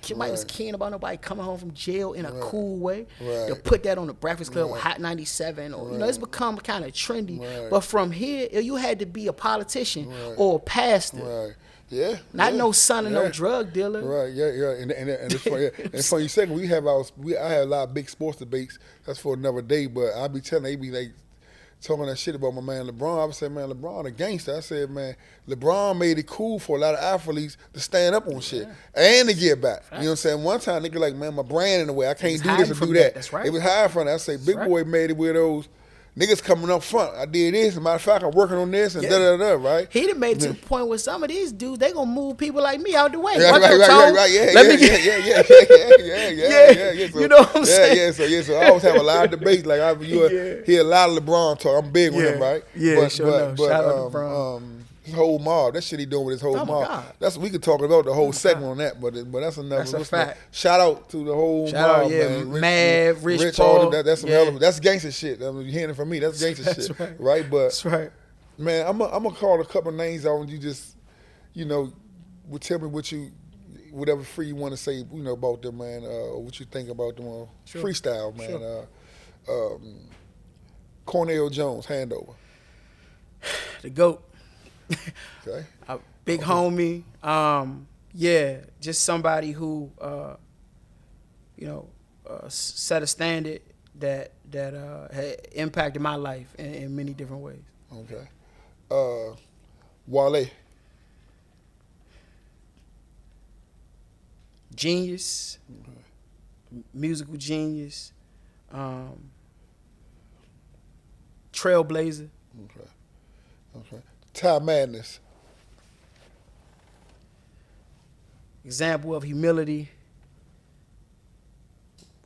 Somebody was keen about nobody coming home from jail in a cool way. To put that on the Breakfast Club with Hot 97, or you know, it's become kind of trendy. But from here, you had to be a politician or a pastor. Not no son of no drug dealer. And it's funny. It's funny you said I had a lot of big sports debates. That's for another day. But I be telling they be like talking that shit about my man LeBron. I would say, man, LeBron a gangster. I said, man, LeBron made it cool for a lot of athletes to stand up on shit and to get back. You know what I'm saying? One time nigga like, man, my brand in the way. I can't do this or do that. That's right. It was high from that. I say, Big Boy made it with those. Niggas coming up front. I did this. As a matter of fact, I'm working on this and da-da-da, right? He done made it to the point where some of these dudes, they gonna move people like me out the way. Right. You know what I'm saying? So I always have a lot of debates. Like, hear a lot of LeBron talk. I'm big with him, right? Shout out to LeBron. His whole mob, that shit he doing with his whole mob. God. That's we could talk about the whole segment on that, but that's another. That's a fact. Shout out to the whole mob, man. Mad, Rich Paul. That's some hell of, that's gangster shit. I mean, you hearing it from me? That's gangster shit, right? But that's right, man. I'm gonna call a couple of names out, and you just, you know, would tell me whatever free you want to say, you know, about them, man. What you think about them? Freestyle, man. Cornell Jones, Handover. The GOAT. Okay. A big homie. Just somebody who, set a standard that had impacted my life in many different ways. Okay. Wale. Genius. Musical genius. Trailblazer. Okay. Ty Madness. Example of humility,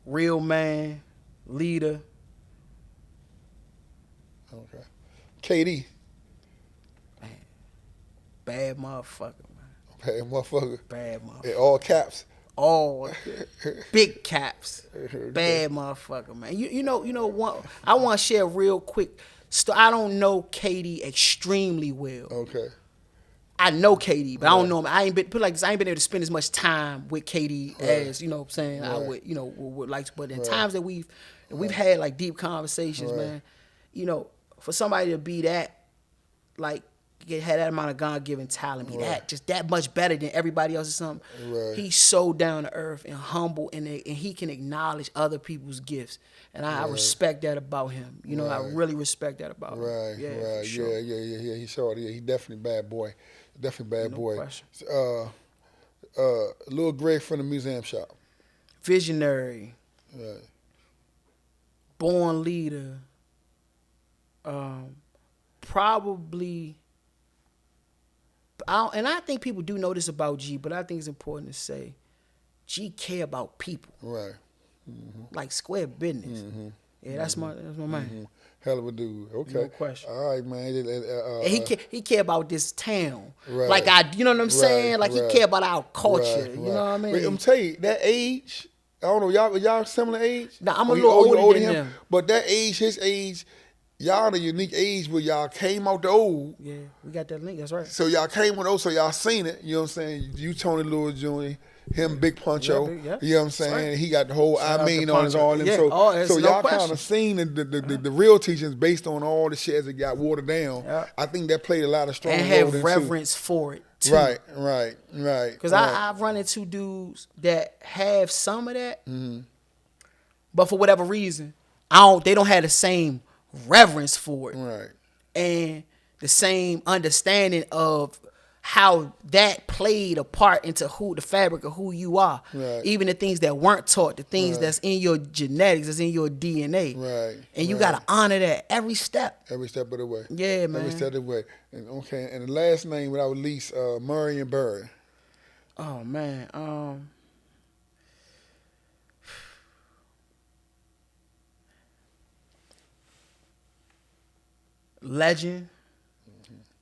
real man, leader. Okay. KD. Man, bad motherfucker, man. Bad motherfucker. Bad motherfucker. In all caps. All big caps. Bad motherfucker, man. You know what? I want to share real quick I don't know KD extremely well. Okay. I know KD, but I don't know him. I ain't been put like this. I ain't been able to spend as much time with KD as you know what I'm saying. I would would like to. But in times that we've had like deep conversations, man. You know, for somebody to be that like had that amount of God-given talent, be that much better than everybody else or something. Right. He's so down to earth and humble, and he can acknowledge other people's gifts, and I respect that about him. You know, I really respect that about him. Right. Sure. Yeah. He showed. Yeah, he definitely bad boy. Definitely bad boy. Question. Little Greg from the museum shop. Visionary. Right. Born leader. Probably. And I think people do know this about G, but I think it's important to say, G care about people. Right. Like square business. Yeah, that's my man. Hell of a dude. Okay. No question. All right, man. And he care about this town. Right. Like you know what I'm saying? Like he care about our culture. Right. You know what I mean? But I'm tell you, that age, I don't know, y'all similar age? Nah, I'm a little older than him. But that age, his age, y'all in a unique age where y'all came out the old. Yeah, we got that link. That's right. So y'all came out the old, so y'all seen it. You know what I'm saying? You Tony Lewis Jr., him Big Puncho. You know what I'm saying? Right. He got the whole on his arm. Yeah. So no y'all question. kind of seen the real teachings based on all the shit as it got watered down. Yeah. I think that played a lot of strong role. And have reverence for it too. Right. Because I've run into dudes that have some of that, but for whatever reason, they don't have the same reverence for it. Right. And the same understanding of how that played a part into the fabric of who you are. Right. Even the things that weren't taught, the things that's in your genetics, that's in your DNA. Right. And you got to honor that every step. Every step of the way. Yeah, man. Every step of the way. And, okay, and the last name without least, Murray and Burry. Oh, man. Legend.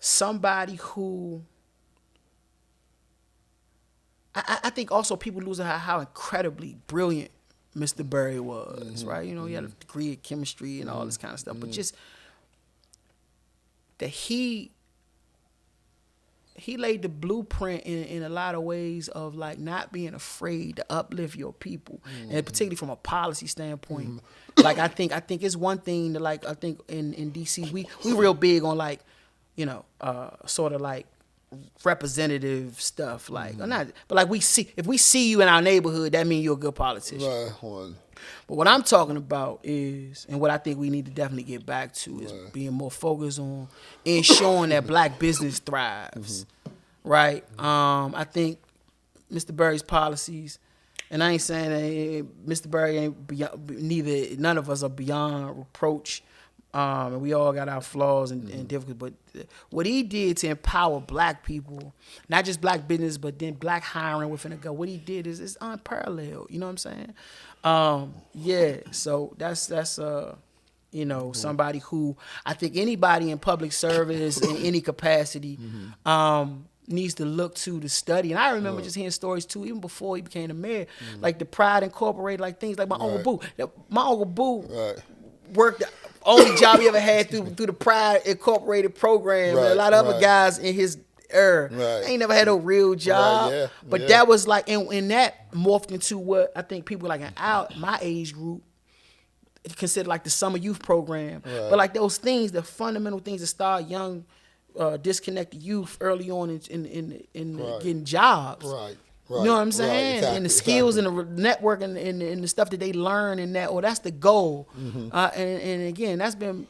Somebody who I think also people lose how incredibly brilliant Mr. Burry was, right? You know, he had a degree in chemistry and all this kind of stuff, but just that he laid the blueprint in a lot of ways of like not being afraid to uplift your people, and particularly from a policy standpoint. Like I think it's one thing to like I think in DC we real big on like, you know, sort of like representative stuff, like or not, but like if we see you in our neighborhood, that means you're a good politician. Right. But what I'm talking about is, and what I think we need to definitely get back to is being more focused on ensuring that black business thrives. Right? I think Mr. Burry's policies, and I ain't saying that Mr. Burry ain't beyond, none of us are beyond reproach. And we all got our flaws and difficulties, but what he did to empower black people, not just black business, but then black hiring within a go, what he did is unparalleled. You know what I'm saying? So that's you know, somebody who I think anybody in public service in any capacity needs to look to study. And I remember just hearing stories too, even before he became the mayor, like the Pride Incorporated, like things like my Uncle Boo. My Uncle Boo worked the only job he ever had through the Pride Incorporated program. And a lot of other guys in his era ain't never had a real job. But that was like, and that morphed into what I think people like in my age group consider like the summer youth program. But like those things, the fundamental things that start young, disconnected youth early on in getting jobs. You know what I'm saying? Exactly, and the skills and the network and the stuff that they learn in that, that's the goal. And again, that's been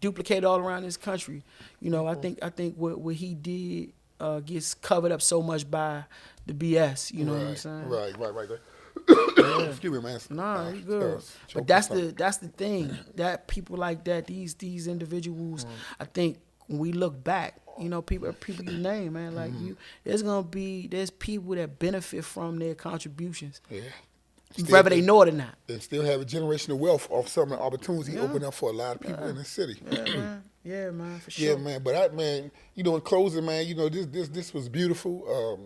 duplicated all around this country. You know, I think what he did gets covered up so much by the BS. You know what I'm saying? Right. Excuse me, man. Nah, you good. But that's the thing. That people like that, these individuals, I think when we look back, you know, people you name, man, like there's people that benefit from their contributions. Whether they know it or not. And still have a generational wealth of some of the opportunities open up for a lot of people in the city. Yeah, man, for sure. Yeah, man. But you know, in closing, man, you know, this was beautiful,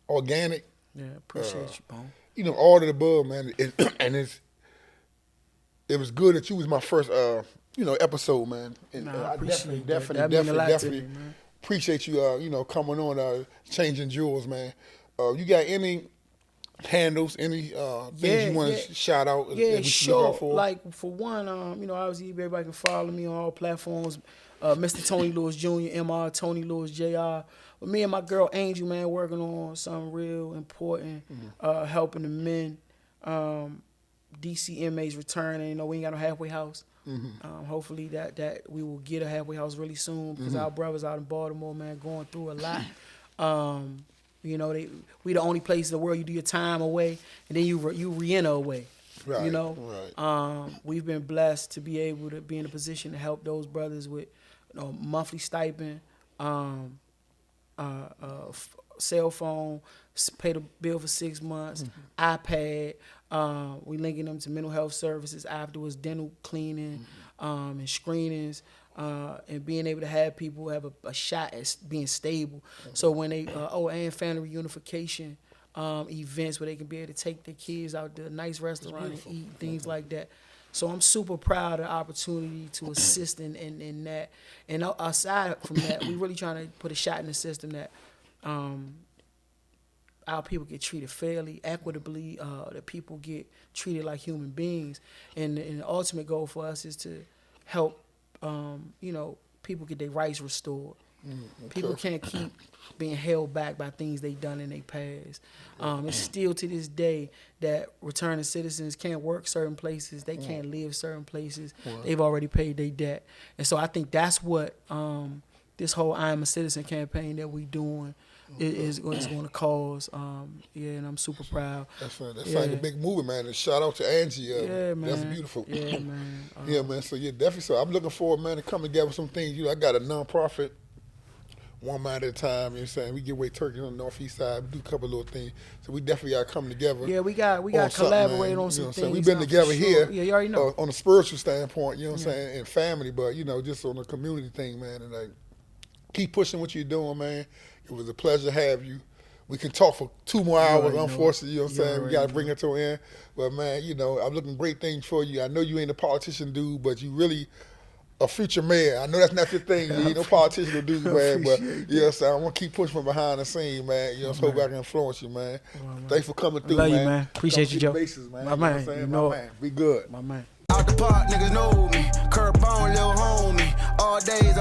organic. Yeah, appreciate you, Bone. You know, all of the above, man. And it was good that you was my first, episode, man. And I appreciate definitely appreciate you, coming on, changing jewels, man. You got any handles, any things you want to shout out? Yeah, sure. Like for one, obviously everybody can follow me on all platforms. Mr. Tony Lewis Jr, Mr. Tony Lewis Jr. But me and my girl Angel, man, working on something real important, helping the men. DC inmates returning. We ain't got no halfway house. Hopefully that we will get a halfway house really soon because our brothers out in Baltimore, man, going through a lot. We the only place in the world you do your time away and then you re-enter away. Right, right. We've been blessed to be able to be in a position to help those brothers with monthly stipend, cell phone, pay the bill for 6 months, iPad. We linking them to mental health services afterwards, dental cleaning, and screenings, and being able to have people have a shot at being stable. So when they and family reunification events where they can be able to take their kids out to a nice restaurant and eat, things like that. So I'm super proud of the opportunity to assist in that. And aside from that, we really trying to put a shot in the system that our people get treated fairly, equitably, that people get treated like human beings. And the ultimate goal for us is to help, people get their rights restored. People can't keep being held back by things they've done in their past. It's still to this day that returning citizens can't work certain places. They can't live certain places. They've already paid their debt. And so I think that's what this whole I Am a Citizen campaign that we're doing is going to cause. And I'm super proud. That's like a big movement, man. And shout out to Angie. Yeah, man. That's beautiful. Yeah, man. Yeah, man. So definitely. So I'm looking forward, man, to come together with some things. I got a nonprofit. One mind at a time, you know what I'm saying? We give away turkeys on the northeast side. We do a couple of little things. So we definitely got to come together. Yeah, we got collaborate on some things. We've been together here. Yeah, you already know. On a spiritual standpoint, you know what I'm saying, and family, but, just on a community thing, man. And keep pushing what you're doing, man. It was a pleasure to have you. We can talk for 2 more hours, unfortunately, you know what I'm saying? We got to bring it to an end. But, man, I'm looking great things for you. I know you ain't a politician dude, but you really a future mayor. I know that's not your thing. You ain't no politician dude, man. But, so I want to keep pushing from behind the scene, man. So I can influence you, man. Thanks for coming through, man. Love you, man. Appreciate you, Joe. Bases, man. My man. My man. Be good. My man. Out the park, niggas know me. Curtbone, little homie. All days,